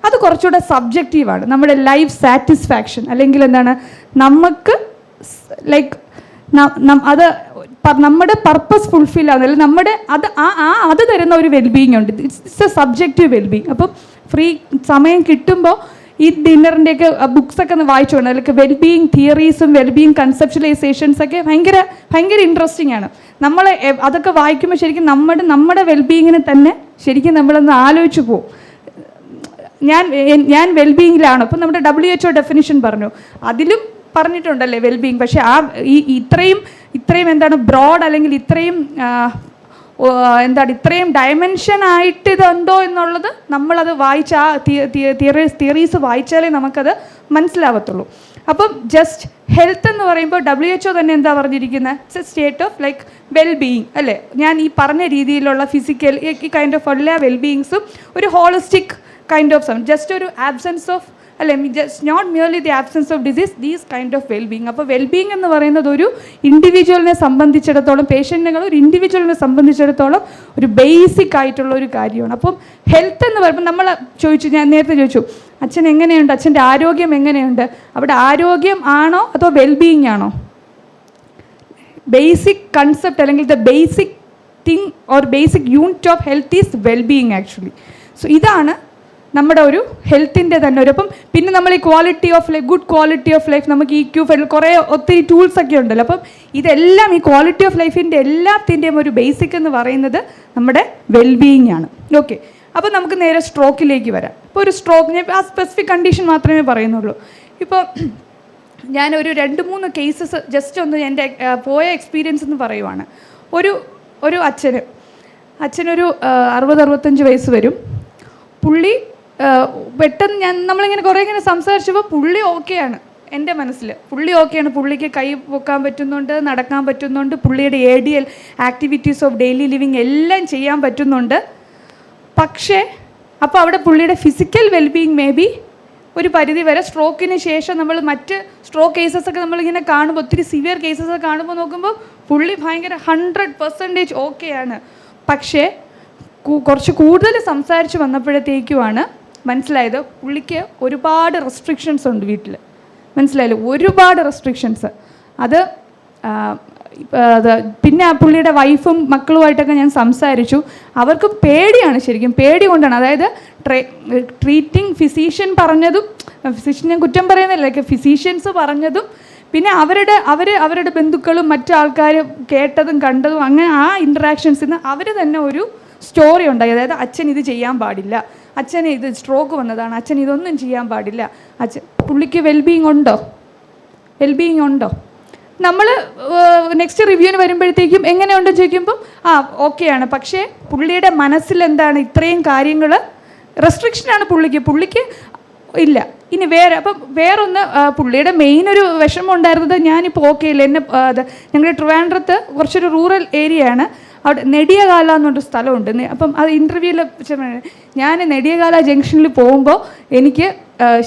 അത് കുറച്ചുകൂടെ സബ്ജക്റ്റീവാണ്. നമ്മുടെ ലൈഫ് സാറ്റിസ്ഫാക്ഷൻ അല്ലെങ്കിൽ എന്താണ്, നമുക്ക് ലൈക്ക് അത് നമ്മുടെ പർപ്പസ് ഫുൾഫിൽ ആവുന്ന, അല്ലെങ്കിൽ നമ്മുടെ അത് തരുന്ന ഒരു വെൽബീയിങ് ഉണ്ട്. It's A subjective wellbeing. അപ്പം ഫ്രീ സമയം കിട്ടുമ്പോൾ ഈ ഡിന്നറിൻ്റെയൊക്കെ ബുക്സൊക്കെ ഒന്ന് വായിച്ചുകൊണ്ട്, അല്ലെങ്കിൽ വെൽബീയിങ് തിയറീസും വെൽബീയിങ് കൺസെപ്ച്വലൈസേഷൻസൊക്കെ ഭയങ്കര ഇൻട്രസ്റ്റിംഗ് ആണ്. നമ്മൾ അതൊക്കെ വായിക്കുമ്പോൾ ശരിക്കും നമ്മുടെ വെൽബീയിങ്ങിനെ തന്നെ ശരിക്കും നമ്മളൊന്ന് ആലോചിച്ച് പോകും. ഞാൻ വെൽബീയിങ്ങിലാണ്. അപ്പം നമ്മുടെ WHO ഡെഫിനിഷൻ പറഞ്ഞു, അതിലും പറഞ്ഞിട്ടുണ്ടല്ലേ വെൽബീയിങ്. പക്ഷേ ഇത്രയും എന്താണ് ബ്രോഡ്, അല്ലെങ്കിൽ ഇത്രയും ഡയമെൻഷൻ ആയിട്ട് ഇതുണ്ടോ എന്നുള്ളത് നമ്മളത് വായിച്ച തിയറീസ് വായിച്ചാലേ നമുക്കത് മനസ്സിലാവത്തുള്ളൂ. അപ്പം ജസ്റ്റ് ഹെൽത്ത് എന്ന് പറയുമ്പോൾ WHO തന്നെ എന്താ പറഞ്ഞിരിക്കുന്നത്? It's A state of like wellbeing അല്ലേ. ഞാൻ ഈ പറഞ്ഞ രീതിയിലുള്ള ഫിസിക്കൽ ഈ കൈൻഡ് ഓഫ് എല്ലാ വെൽബീയിങ്സും ഒരു ഹോളിസ്റ്റിക് കൈൻഡ് ഓഫ് ജസ്റ്റ് ഒരു ആബ്സെൻസ് ഓഫ് അല്ലെ, just not merely the absence of disease, these kind of wellbeing. അപ്പോൾ വെൽബീയിങ് എന്ന് പറയുന്നത് ഒരു ഇൻഡിവിജ്വലിനെ സംബന്ധിച്ചിടത്തോളം, പേഷ്യൻറ്റുകൾ ഒരു ഇൻഡിവിജ്വലിനെ സംബന്ധിച്ചിടത്തോളം ഒരു ബേസിക് ആയിട്ടുള്ള ഒരു കാര്യമാണ്. അപ്പം ഹെൽത്ത് എന്ന് പറയുമ്പോൾ നമ്മൾ ഞാൻ നേരത്തെ ചോദിച്ചു, അച്ഛൻ എങ്ങനെയുണ്ട്, അച്ഛൻ്റെ ആരോഗ്യം എങ്ങനെയുണ്ട്? അവിടെ ആരോഗ്യം ആണോ അതോ വെൽബീയിങ് ആണോ? ബേസിക് കൺസെപ്റ്റ് അല്ലെങ്കിൽ the basic thing or basic unit of health is wellbeing actually. So ഇതാണ് നമ്മുടെ ഒരു ഹെൽത്തിൻ്റെ തന്നെ ഒരു അപ്പം പിന്നെ നമ്മൾ ഈ quality of life good quality of life നമുക്ക് EQ കുറേ ഒത്തിരി ടൂൾസൊക്കെ ഉണ്ടല്ലോ. അപ്പം ഇതെല്ലാം ഈ ക്വാളിറ്റി ഓഫ് ലൈഫിൻ്റെ എല്ലാത്തിൻ്റെയും ഒരു ബേസിക് എന്ന് പറയുന്നത് നമ്മുടെ വെൽബീയിങ് ആണ്. ഓക്കെ, അപ്പോൾ നമുക്ക് നേരെ സ്ട്രോക്കിലേക്ക് വരാം. ഇപ്പോൾ ഒരു സ്ട്രോക്ക് ഞാൻ ആ സ്പെസിഫിക് കണ്ടീഷൻ മാത്രമേ പറയുന്നുള്ളൂ. ഇപ്പോൾ ഞാനൊരു 2-3 കേസസ് ജസ്റ്റ് ഒന്ന് എൻ്റെ പോയ എക്സ്പീരിയൻസ് എന്ന് പറയുവാണ്. ഒരു അച്ഛനൊരു 60-65 വയസ്സ് വരും. പുള്ളി പെട്ടെന്ന് നമ്മളിങ്ങനെ കുറേ ഇങ്ങനെ സംസാരിച്ചപ്പോൾ പുള്ളി ഓക്കെയാണ്. എൻ്റെ മനസ്സിൽ പുള്ളി ഓക്കെയാണ്. പുള്ളിക്ക് കൈ പൊക്കാൻ പറ്റുന്നുണ്ട്, നടക്കാൻ പറ്റുന്നുണ്ട്, പുള്ളിയുടെ ADL activities of daily living എല്ലാം ചെയ്യാൻ പറ്റുന്നുണ്ട്. പക്ഷേ അപ്പോൾ അവിടെ പുള്ളിയുടെ ഫിസിക്കൽ വെൽബീയിങ് മേ ബി ഒരു പരിധി വരെ സ്ട്രോക്കിന് ശേഷം നമ്മൾ മറ്റ് സ്ട്രോക്ക് കേസസൊക്കെ നമ്മളിങ്ങനെ കാണുമ്പോൾ ഒത്തിരി സിവിയർ കേസസ് കാണുമ്പോൾ നോക്കുമ്പോൾ പുള്ളി ഭയങ്കര 100% ഓക്കെയാണ്. പക്ഷേ കുറച്ച് കൂടുതൽ സംസാരിച്ച് വന്നപ്പോഴത്തേക്കുമാണ് മനസ്സിലായത് പുള്ളിക്ക് ഒരുപാട് റെസ്ട്രിക്ഷൻസ് ഉണ്ട് വീട്ടിൽ. മനസ്സിലായല്ലോ, ഒരുപാട് റെസ്ട്രിക്ഷൻസ്. അത് പിന്നെ ആ പുള്ളിയുടെ വൈഫും മക്കളുമായിട്ടൊക്കെ ഞാൻ സംസാരിച്ചു. അവർക്ക് പേടിയാണ്, ശരിക്കും പേടി കൊണ്ടാണ്. അതായത് ട്രീറ്റിംഗ് ഫിസീഷ്യൻ പറഞ്ഞതും, ഫിസീഷ്യൻ ഞാൻ കുറ്റം പറയുന്നില്ല, ഫിസീഷ്യൻസ് പറഞ്ഞതും പിന്നെ അവരുടെ ബന്ധുക്കളും മറ്റു ആൾക്കാരും കേട്ടതും കണ്ടതും അങ്ങനെ ആ ഇൻട്രാക്ഷൻസിൽ നിന്ന് അവർ തന്നെ ഒരു സ്റ്റോറി ഉണ്ടായി. അതായത് അച്ഛൻ ഇത് ചെയ്യാൻ പാടില്ല, അച്ഛന് ഇത് സ്ട്രോക്ക് വന്നതാണ്, അച്ഛൻ ഇതൊന്നും ചെയ്യാൻ പാടില്ല, പുള്ളിക്ക് വെൽബീയിങ് ഉണ്ടോ? നമ്മൾ നെക്സ്റ്റ് റിവ്യൂവിന് വരുമ്പോഴത്തേക്കും എങ്ങനെയുണ്ടെന്ന് ചോദിക്കുമ്പോൾ ഓക്കെയാണ്. പക്ഷേ പുള്ളിയുടെ മനസ്സിൽ എന്താണ് ഇത്രയും കാര്യങ്ങൾ റെസ്ട്രിക്ഷനാണ് പുള്ളിക്ക് ഇല്ല. ഇനി വേറൊന്ന് പുള്ളിയുടെ മെയിൻ ഒരു വിഷമം ഉണ്ടായിരുന്നത് ഞാനിപ്പോൾ ഓക്കെ ഇല്ല. ഞങ്ങളുടെ ട്രിവാൻഡ്രത്ത് കുറച്ചൊരു റൂറൽ ഏരിയയാണ്. അവിടെ നെടിയകാല എന്നൊരു സ്ഥലമുണ്ട്. അപ്പം അത് ഇൻ്റർവ്യൂവിൽ ഞാൻ നെടിയകാല ജംഗ്ഷനിൽ പോകുമ്പോൾ എനിക്ക്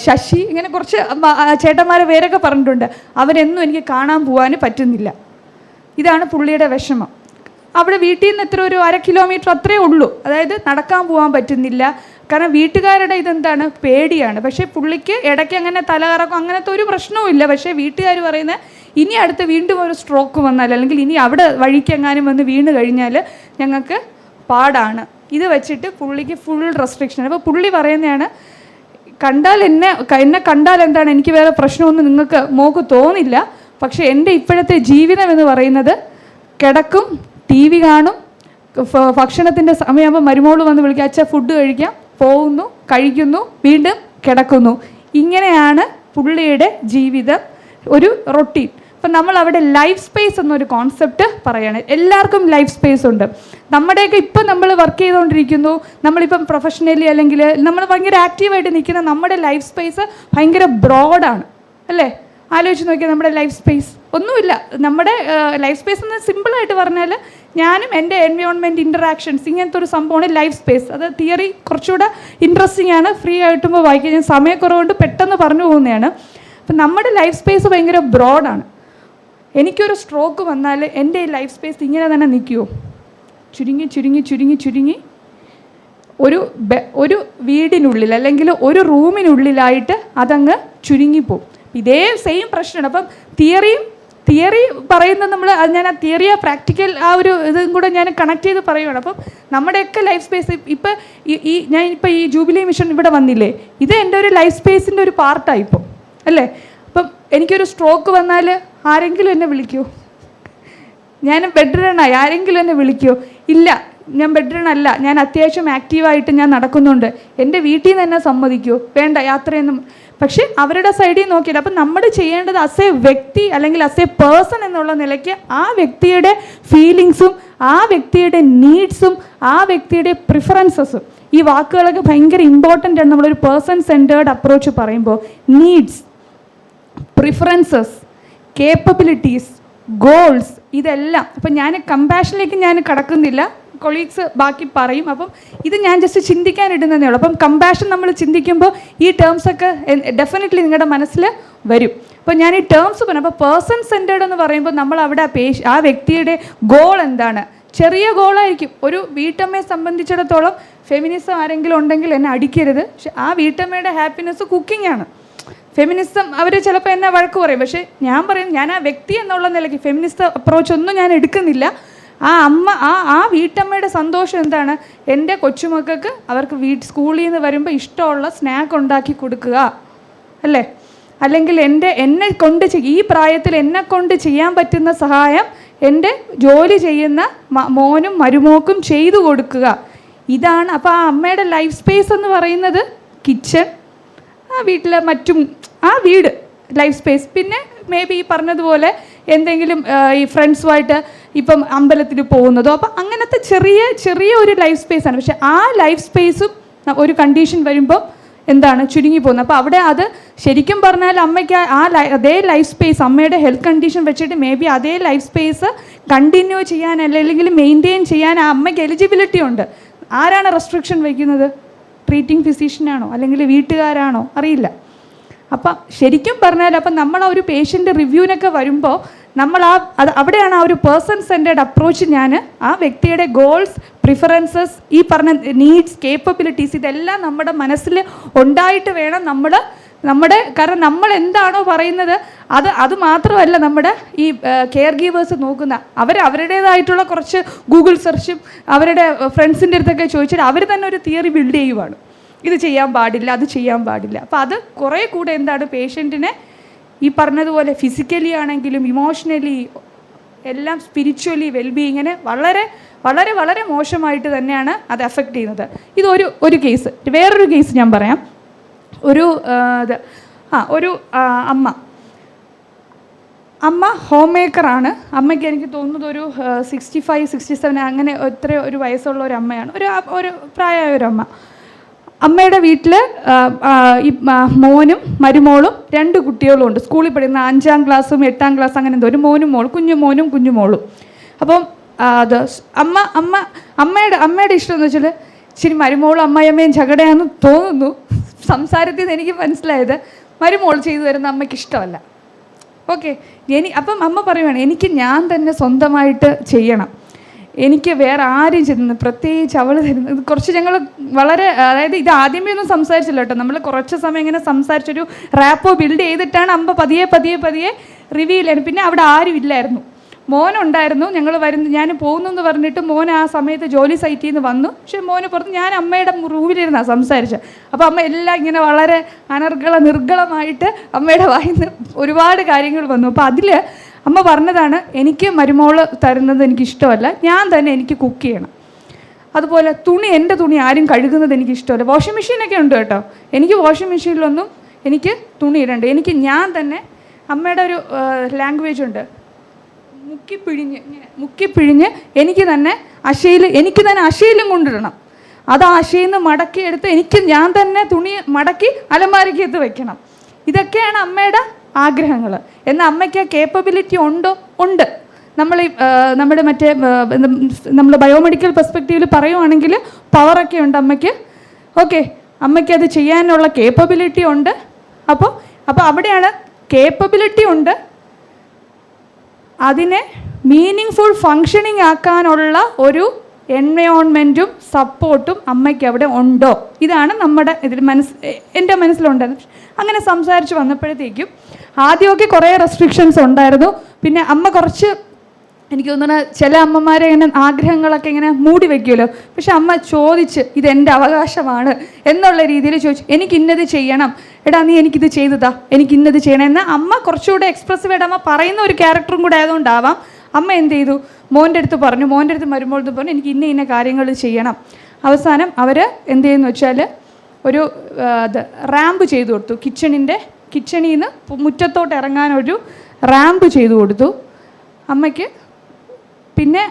ശശി ഇങ്ങനെ കുറച്ച് ചേട്ടന്മാരെ പേരൊക്കെ പറഞ്ഞിട്ടുണ്ട്. അവരെന്നും എനിക്ക് കാണാൻ പോകാൻ പറ്റുന്നില്ല. ഇതാണ് പുള്ളിയുടെ വിഷമം. അവിടെ വീട്ടിൽ നിന്ന് എത്ര ഒരു 1/2 കിലോമീറ്റർ അത്രയേ ഉള്ളൂ. അതായത് നടക്കാൻ പോകാൻ പറ്റുന്നില്ല. കാരണം വീട്ടുകാരുടെ ഇതെന്താണ് പേടിയാണ്. പക്ഷേ പുള്ളിക്ക് ഇടയ്ക്ക് അങ്ങനെ തലകറക്കം അങ്ങനത്തെ ഒരു പ്രശ്നവും ഇല്ല. പക്ഷേ വീട്ടുകാർ പറയുന്നത് ഇനി അടുത്ത് വീണ്ടും ഒരു സ്ട്രോക്ക് വന്നാൽ അല്ലെങ്കിൽ ഇനി അവിടെ വഴിക്കെങ്ങാനും വന്ന് വീണ് കഴിഞ്ഞാൽ ഞങ്ങൾക്ക് പാടാണ്. ഇത് വെച്ചിട്ട് പുള്ളിക്ക് ഫുൾ റെസ്ട്രിക്ഷൻ. അപ്പോൾ പുള്ളി പറയുന്നതാണ് എന്നെ കണ്ടാൽ എന്താണ് എനിക്ക് വേറെ പ്രശ്നമൊന്നും നിങ്ങൾക്ക് മോക്ക് തോന്നില്ല. പക്ഷേ എൻ്റെ ഇപ്പോഴത്തെ ജീവിതം എന്ന് പറയുന്നത് കിടക്കും, TV കാണും, ഭക്ഷണത്തിൻ്റെ സമയമാകുമ്പോൾ മരുമോള് വന്ന് വിളിക്കുക, അച്ഛാ ഫുഡ് കഴിക്കാം, പോകുന്നു, കഴിക്കുന്നു, വീണ്ടും കിടക്കുന്നു. ഇങ്ങനെയാണ് പുള്ളിയുടെ ജീവിതം, ഒരു റൊട്ടീൻ. അപ്പം നമ്മൾ അവിടെ ലൈഫ് സ്പേസ് എന്നൊരു കോൺസെപ്റ്റ് പറയുകയാണ്. എല്ലാവർക്കും ലൈഫ് സ്പേസ് ഉണ്ട്. നമ്മുടെയൊക്കെ ഇപ്പം നമ്മൾ വർക്ക് ചെയ്തുകൊണ്ടിരിക്കുന്നു, നമ്മളിപ്പം പ്രൊഫഷണലി അല്ലെങ്കിൽ നമ്മൾ ഭയങ്കര ആക്റ്റീവായിട്ട് നിൽക്കുന്ന നമ്മുടെ ലൈഫ് സ്പേസ് ഭയങ്കര ബ്രോഡാണ് അല്ലേ? ആലോചിച്ച് നോക്കിയാൽ നമ്മുടെ ലൈഫ് സ്പേസ് ഒന്നുമില്ല. നമ്മുടെ ലൈഫ് സ്പേസ് എന്ന് സിമ്പിളായിട്ട് പറഞ്ഞാൽ ഞാനും എൻ്റെ എൻവയോൺമെൻറ്റ് ഇൻറ്ററാക്ഷൻസ് ഇങ്ങനത്തെ ഒരു സംഭവമാണ് ലൈഫ് സ്പേസ്. അത് തിയറി കുറച്ചുകൂടെ ഇൻട്രസ്റ്റിംഗ് ആണ്. ഫ്രീ ആയിട്ടുമ്പോൾ വായിക്കുക. ഞാൻ സമയക്കുറവുകൊണ്ട് പെട്ടെന്ന് പറഞ്ഞു പോകുന്നതാണ്. അപ്പം നമ്മുടെ ലൈഫ് സ്പേസ് ഭയങ്കര ബ്രോഡാണ്. എനിക്കൊരു സ്ട്രോക്ക് വന്നാൽ എൻ്റെ ഈ ലൈഫ് സ്പേസ് ഇങ്ങനെ തന്നെ നിൽക്കുമോ? ചുരുങ്ങി ഒരു വീടിനുള്ളിൽ അല്ലെങ്കിൽ ഒരു റൂമിനുള്ളിലായിട്ട് അതങ്ങ് ചുരുങ്ങിപ്പോവും. ഇതേ സെയിം പ്രശ്നമാണ്. അപ്പം തിയറി പറയുന്നത് ഞാൻ ആ തിയറിയെ പ്രാക്ടിക്കൽ ആ ഒരു ഇതും കൂടെ ഞാൻ കണക്ട് ചെയ്ത് പറയുകയാണ്. അപ്പം നമ്മുടെയൊക്കെ ലൈഫ് സ്പേസ് ഞാനിപ്പോൾ ഈ ജൂബിലി മിഷൻ ഇവിടെ വന്നില്ലേ, ഇത് എൻ്റെ ഒരു ലൈഫ് സ്പേസിൻ്റെ ഒരു പാർട്ടായിപ്പോൾ അല്ലേ? അപ്പം എനിക്കൊരു സ്ട്രോക്ക് വന്നാൽ ആരെങ്കിലും എന്നെ വിളിക്കുമോ? ഞാൻ ബെഡ്റിഡനായി, ആരെങ്കിലും എന്നെ വിളിക്കുമോ? ഇല്ല, ഞാൻ ബെഡ്റിഡനല്ല, ഞാൻ അത്യാവശ്യം ആക്റ്റീവായിട്ട് ഞാൻ നടക്കുന്നുണ്ട്. എൻ്റെ വീട്ടിൽ നിന്ന് എന്നെ സമ്മതിക്കുമോ? വേണ്ട, യാത്രയൊന്നും. പക്ഷേ അവരുടെ സൈഡിൽ നോക്കിയിട്ട് അപ്പം നമ്മൾ ചെയ്യേണ്ടത് ആസ് എ വ്യക്തി അല്ലെങ്കിൽ ആസ് എ പേഴ്സൺ എന്നുള്ള നിലയ്ക്ക് ആ വ്യക്തിയുടെ ഫീലിങ്സും ആ വ്യക്തിയുടെ നീഡ്സും ആ വ്യക്തിയുടെ പ്രിഫറൻസസും, ഈ വാക്കുകളൊക്കെ ഭയങ്കര ഇമ്പോർട്ടൻ്റ് ആണ്. നമ്മളൊരു പേഴ്സൺ സെൻറ്റേർഡ് അപ്രോച്ച് പറയുമ്പോൾ നീഡ്സ്, പ്രിഫറൻസസ്, കേപ്പബിലിറ്റീസ്, ഗോൾസ്, ഇതെല്ലാം. അപ്പം ഞാൻ കമ്പാഷനിലേക്ക് ഞാൻ കടക്കുന്നില്ല, കൊളീഗ്സ് ബാക്കി പറയും. അപ്പം ഇത് ഞാൻ ജസ്റ്റ് ചിന്തിക്കാനിടുന്നതേ ഉള്ളൂ. അപ്പം കമ്പാഷൻ നമ്മൾ ചിന്തിക്കുമ്പോൾ ഈ ടേംസൊക്കെ ഡെഫിനറ്റ്ലി നിങ്ങളുടെ മനസ്സിൽ വരും. അപ്പോൾ ഞാൻ ഈ ടേംസ് പറഞ്ഞു. അപ്പോൾ പേഴ്സൺ സെൻറ്റേർഡ് എന്ന് പറയുമ്പോൾ നമ്മൾ അവിടെ ആ വ്യക്തിയുടെ ഗോൾ എന്താണ്? ചെറിയ ഗോളായിരിക്കും. ഒരു വീട്ടമ്മയെ സംബന്ധിച്ചിടത്തോളം ഫെമിനിസം ആരെങ്കിലും ഉണ്ടെങ്കിൽ എന്നെ അടിക്കരുത്, പക്ഷെ ആ വീട്ടമ്മയുടെ ഹാപ്പിനെസ് കുക്കിംഗ് ആണ്. ഫെമിനിസം അവർ ചിലപ്പോൾ എന്നെ വഴക്ക് പറയും. പക്ഷേ ഞാൻ പറയും, ഞാൻ ആ വ്യക്തി എന്നുള്ള നിലയ്ക്ക് ഫെമിനിസ്റ്റ് അപ്രോച്ച് ഒന്നും ഞാൻ എടുക്കുന്നില്ല. ആ വീട്ടമ്മയുടെ സന്തോഷം എന്താണ്? എൻ്റെ കൊച്ചുമക്കൾക്ക് അവർക്ക് സ്കൂളിൽ നിന്ന് വരുമ്പോൾ ഇഷ്ടമുള്ള സ്നാക്ക് ഉണ്ടാക്കി കൊടുക്കുക, അല്ലേ? അല്ലെങ്കിൽ എന്നെ കൊണ്ട് ഈ പ്രായത്തിൽ എന്നെ കൊണ്ട് ചെയ്യാൻ പറ്റുന്ന സഹായം എൻ്റെ ജോലി ചെയ്യുന്ന മോനും മരുമോക്കും ചെയ്തു കൊടുക്കുക. ഇതാണ്. അപ്പോൾ ആ അമ്മയുടെ ലൈഫ് സ്പേസ് എന്ന് പറയുന്നത് കിച്ചൺ, ആ വീട്ടിലെ മറ്റും ആ വീട് ലൈഫ് സ്പേസ്. പിന്നെ മേ ബി ഈ പറഞ്ഞതുപോലെ എന്തെങ്കിലും ഈ ഫ്രണ്ട്സുമായിട്ട് ഇപ്പം അമ്പലത്തിൽ പോകുന്നതോ, അപ്പം അങ്ങനത്തെ ചെറിയ ഒരു ലൈഫ് സ്പേസാണ്. പക്ഷെ ആ ലൈഫ് സ്പേസും ഒരു കണ്ടീഷൻ വരുമ്പോൾ എന്താണ് ചുരുങ്ങി പോകുന്നത്. അപ്പോൾ അവിടെ അത് ശരിക്കും പറഞ്ഞാൽ അമ്മയ്ക്ക് അതേ ലൈഫ് സ്പേസ്, അമ്മയുടെ ഹെൽത്ത് കണ്ടീഷൻ വെച്ചിട്ട് മേ ബി അതേ ലൈഫ് സ്പേസ് കണ്ടിന്യൂ ചെയ്യാൻ അല്ലെങ്കിൽ മെയിൻറ്റെയിൻ ചെയ്യാൻ ആ അമ്മയ്ക്ക് എലിജിബിലിറ്റി ഉണ്ട്. ആരാണ് റെസ്ട്രിക്ഷൻ വയ്ക്കുന്നത്? ട്രീറ്റിംഗ് ഫിസിഷ്യനാണോ അല്ലെങ്കിൽ വീട്ടുകാരാണോ? അറിയില്ല. അപ്പം ശരിക്കും പറഞ്ഞാൽ അപ്പം നമ്മൾ ആ ഒരു പേഷ്യൻ്റ് റിവ്യൂവിനൊക്കെ വരുമ്പോൾ നമ്മൾ അവിടെയാണ് ആ ഒരു പേഴ്സൺ സെൻറ്റേഡ് അപ്രോച്ച്. ഞാൻ ആ വ്യക്തിയുടെ ഗോൾസ്, പ്രിഫറൻസസ്, ഈ പറഞ്ഞ നീഡ്സ്, കേപ്പബിലിറ്റീസ് ഇതെല്ലാം നമ്മുടെ മനസ്സിൽ ഉണ്ടായിട്ട് വേണം കാരണം നമ്മൾ എന്താണോ പറയുന്നത് അത് മാത്രമല്ല നമ്മുടെ ഈ കെയർ ഗീവേഴ്സ് നോക്കുന്ന. അവരുടേതായിട്ടുള്ള കുറച്ച് ഗൂഗിൾ സെർച്ചും അവരുടെ ഫ്രണ്ട്സിൻ്റെ അടുത്തൊക്കെ ചോദിച്ചിട്ട് അവർ തന്നെ ഒരു തിയറി ബിൽഡ് ചെയ്യുവാണ്. ഇത് ചെയ്യാൻ പാടില്ല, അത് ചെയ്യാൻ പാടില്ല. അപ്പോൾ അത് കുറേ കൂടെ എന്താണ് പേഷ്യൻറ്റിനെ ഈ പറഞ്ഞതുപോലെ ഫിസിക്കലി ആണെങ്കിലും ഇമോഷണലി എല്ലാം സ്പിരിച്വലി വെൽബീയിങ്ങിനെ വളരെ വളരെ വളരെ മോശമായിട്ട് തന്നെയാണ് അത് എഫക്റ്റ് ചെയ്യുന്നത്. ഇതൊരു കേസ്. വേറൊരു കേസ് ഞാൻ പറയാം. ഒരു അമ്മ ഹോം മേക്കറാണ്. അമ്മയ്ക്ക് എനിക്ക് തോന്നുന്നത് ഒരു 65, 67 അങ്ങനെ ഒരു വയസ്സുള്ള ഒരു അമ്മയാണ്, ഒരു പ്രായമായ ഒരു അമ്മ. അമ്മയുടെ വീട്ടിൽ ഈ മോനും മരുമോളും 2 കുട്ടികളും ഉണ്ട്. സ്കൂളിൽ പഠിക്കുന്ന 5ാം ക്ലാസ്സും 8ാം ക്ലാസ് അങ്ങനെ എന്തോ, ഒരു മോനും മോളും, കുഞ്ഞു മോളും. അപ്പം അമ്മയുടെ ഇഷ്ടം എന്ന് വെച്ചാൽ ഇച്ചിരി മരുമോളും അമ്മയമ്മയും ঝগടയാന്ന് തോന്നുന്നു. സംസാരത്തിൽ നിന്ന് എനിക്ക് മനസ്സിലായത് മരുമോൾ ചെയ്തു തരുന്ന അമ്മയ്ക്ക് ഇഷ്ടമല്ല. ഓക്കെ, അപ്പം അമ്മ പറയുവാണ് ഞാൻ തന്നെ സ്വന്തമായിട്ട് ചെയ്യണം, എനിക്ക് വേറെ ആരും ചെയ്യുന്നത്, പ്രത്യേകിച്ച് അവൾ തരുന്നത്. കുറച്ച് ഞങ്ങൾ വളരെ, അതായത് ഇത് ആദ്യമേ ഒന്നും സംസാരിച്ചില്ല കേട്ടോ, നമ്മൾ കുറച്ച് സമയം ഇങ്ങനെ സംസാരിച്ചൊരു റാപ്പോ ബിൽഡ് ചെയ്തിട്ടാണ് അമ്മ പതിയെ റിവീൽ ചെയ്യുന്നത്. പിന്നെ അവിടെ ആരും ഇല്ലായിരുന്നു, മോനുണ്ടായിരുന്നു. ഞാൻ പോകുന്നു എന്ന് പറഞ്ഞിട്ട് മോൻ ആ സമയത്ത് ജോലി സൈറ്റിൽ നിന്ന് വന്നു. പക്ഷേ മോന് പുറത്ത്, ഞാൻ അമ്മയുടെ റൂമിലിരുന്നാണ് സംസാരിച്ചത്. അപ്പോൾ അമ്മ എല്ലാം ഇങ്ങനെ വളരെ നിർഗളമായിട്ട് അമ്മയുടെ വായിൽ നിന്ന് ഒരുപാട് കാര്യങ്ങൾ വന്നു. അപ്പോൾ അതിൽ അമ്മ പറഞ്ഞതാണ്, എനിക്ക് മരുമോള് തരുന്നത് എനിക്കിഷ്ടമല്ല, ഞാൻ തന്നെ എനിക്ക് കുക്ക് ചെയ്യണം. അതുപോലെ എൻ്റെ തുണി ആരും കഴുകുന്നത് എനിക്കിഷ്ടമല്ല. വാഷിംഗ് മെഷീനൊക്കെ ഉണ്ട് കേട്ടോ, എനിക്ക് വാഷിംഗ് മെഷീനിലൊന്നും എനിക്ക് തുണി ഇടണ്ട, ഞാൻ തന്നെ. അമ്മയുടെ ഒരു ലാംഗ്വേജ് ഉണ്ട്, മുക്കിപ്പിഴിഞ്ഞ് എനിക്ക് തന്നെ അശയിലും കൊണ്ടിടണം. അത് ആ അശയിൽ നിന്ന് മടക്കിയെടുത്ത് ഞാൻ തന്നെ തുണി മടക്കി അലമാരയ്ക്കകത്ത് വെക്കണം. ഇതൊക്കെയാണ് അമ്മയുടെ ആഗ്രഹങ്ങൾ. എന്നാൽ അമ്മയ്ക്ക് കേപ്പബിലിറ്റി ഉണ്ടോ? ഉണ്ട്. നമ്മുടെ നമ്മൾ ബയോമെഡിക്കൽ പെർസ്പെക്റ്റീവിൽ പറയുവാണെങ്കിൽ പവറൊക്കെ ഉണ്ട് അമ്മയ്ക്ക്. ഓക്കെ, അമ്മയ്ക്ക് അത് ചെയ്യാനുള്ള കേപ്പബിലിറ്റി ഉണ്ട്. അപ്പോൾ അവിടെയാണ് കേപ്പബിലിറ്റി ഉണ്ട്, അതിനെ മീനിങ് ഫുൾ ഫങ്ഷനിങ് ആക്കാനുള്ള ഒരു എൻവയോൺമെൻറ്റും സപ്പോർട്ടും അമ്മയ്ക്ക് അവിടെ ഉണ്ടോ? ഇതാണ് നമ്മുടെ എൻ്റെ മനസ്സിലുണ്ടായിരുന്നു. അങ്ങനെ സംസാരിച്ച് വന്നപ്പോഴത്തേക്കും ആദ്യമൊക്കെ കുറേ റെസ്ട്രിക്ഷൻസ് ഉണ്ടായിരുന്നു. പിന്നെ അമ്മ കുറച്ച്, എനിക്ക് തോന്നുന്നത് ചില അമ്മമാരെ ഇങ്ങനെ ആഗ്രഹങ്ങളൊക്കെ ഇങ്ങനെ മൂടി വയ്ക്കുമല്ലോ. പക്ഷെ അമ്മ ചോദിച്ച്, ഇതെൻ്റെ അവകാശമാണ് എന്നുള്ള രീതിയിൽ ചോദിച്ചു, എനിക്ക് ഇന്നത് ചെയ്യണം, എടാ നീ എനിക്കിത് ചെയ്തതാ, എനിക്ക് ഇന്നത് ചെയ്യണം എന്ന് അമ്മ കുറച്ചുകൂടെ എക്സ്പ്രസീവായിട്ട് അമ്മ പറയുന്ന ഒരു ക്യാരക്ടറും കൂടെ ആയതുകൊണ്ടാവാം അമ്മ എന്ത് ചെയ്തു, മോൻ്റെ അടുത്ത് മരുമോളുടെ അടുത്ത് പറഞ്ഞു, എനിക്ക് ഇന്ന കാര്യങ്ങൾ ചെയ്യണം. അവസാനം അവർ എന്ത് ചെയ്യുന്നു വെച്ചാൽ ഒരു റാമ്പ് ചെയ്തു കൊടുത്തു. കിച്ചണിൽ നിന്ന് മുറ്റത്തോട്ട് ഇറങ്ങാനൊരു റാമ്പ് ചെയ്തു കൊടുത്തു അമ്മയ്ക്ക്. പിന്നെ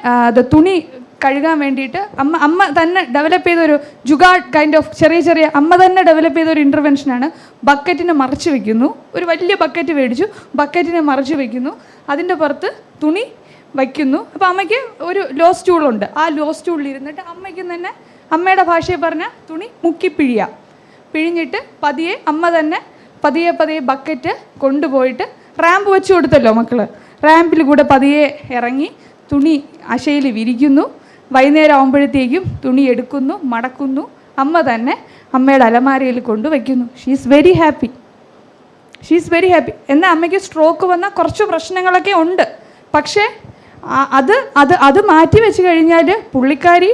തുണി കഴുകാൻ വേണ്ടിയിട്ട് അമ്മ തന്നെ ഡെവലപ്പ് ചെയ്തൊരു ജുഗാഡ് കൈൻഡ് ഓഫ് ചെറിയ അമ്മ തന്നെ ഡെവലപ്പ് ചെയ്തൊരു ഇൻ്റർവെൻഷനാണ്. ബക്കറ്റിനെ മറിച്ച് വയ്ക്കുന്നു, ഒരു വലിയ ബക്കറ്റ് മേടിച്ചു, ബക്കറ്റിനെ മറിച്ച് വയ്ക്കുന്നു, അതിൻ്റെ പുറത്ത് തുണി വയ്ക്കുന്നു. അപ്പോൾ അമ്മയ്ക്ക് ഒരു ലോ സ്റ്റൂളുണ്ട്, ആ ലോ സ്റ്റൂളിൽ ഇരുന്നിട്ട് അമ്മയ്ക്ക് തന്നെ അമ്മയുടെ ഭാഷയിൽ പറഞ്ഞാൽ തുണി പിഴിഞ്ഞിട്ട് അമ്മ തന്നെ പതിയെ ബക്കറ്റ് കൊണ്ടുപോയിട്ട് റാമ്പ് വെച്ച് കൊടുത്തല്ലോ മക്കൾ, റാമ്പിൽ കൂടെ പതിയെ ഇറങ്ങി തുണി അശയിൽ വിരിക്കുന്നു. വൈകുന്നേരം ആകുമ്പോഴത്തേക്കും തുണി എടുക്കുന്നു, മടക്കുന്നു, അമ്മ തന്നെ അമ്മയുടെ അലമാരയിൽ കൊണ്ടുവയ്ക്കുന്നു. She is very happy. എന്നാൽ അമ്മയ്ക്ക് സ്ട്രോക്ക് വന്ന കുറച്ച് പ്രശ്നങ്ങളൊക്കെ ഉണ്ട്. പക്ഷേ അത് അത് അത് മാറ്റി വെച്ച് കഴിഞ്ഞാൽ പുള്ളിക്കാരി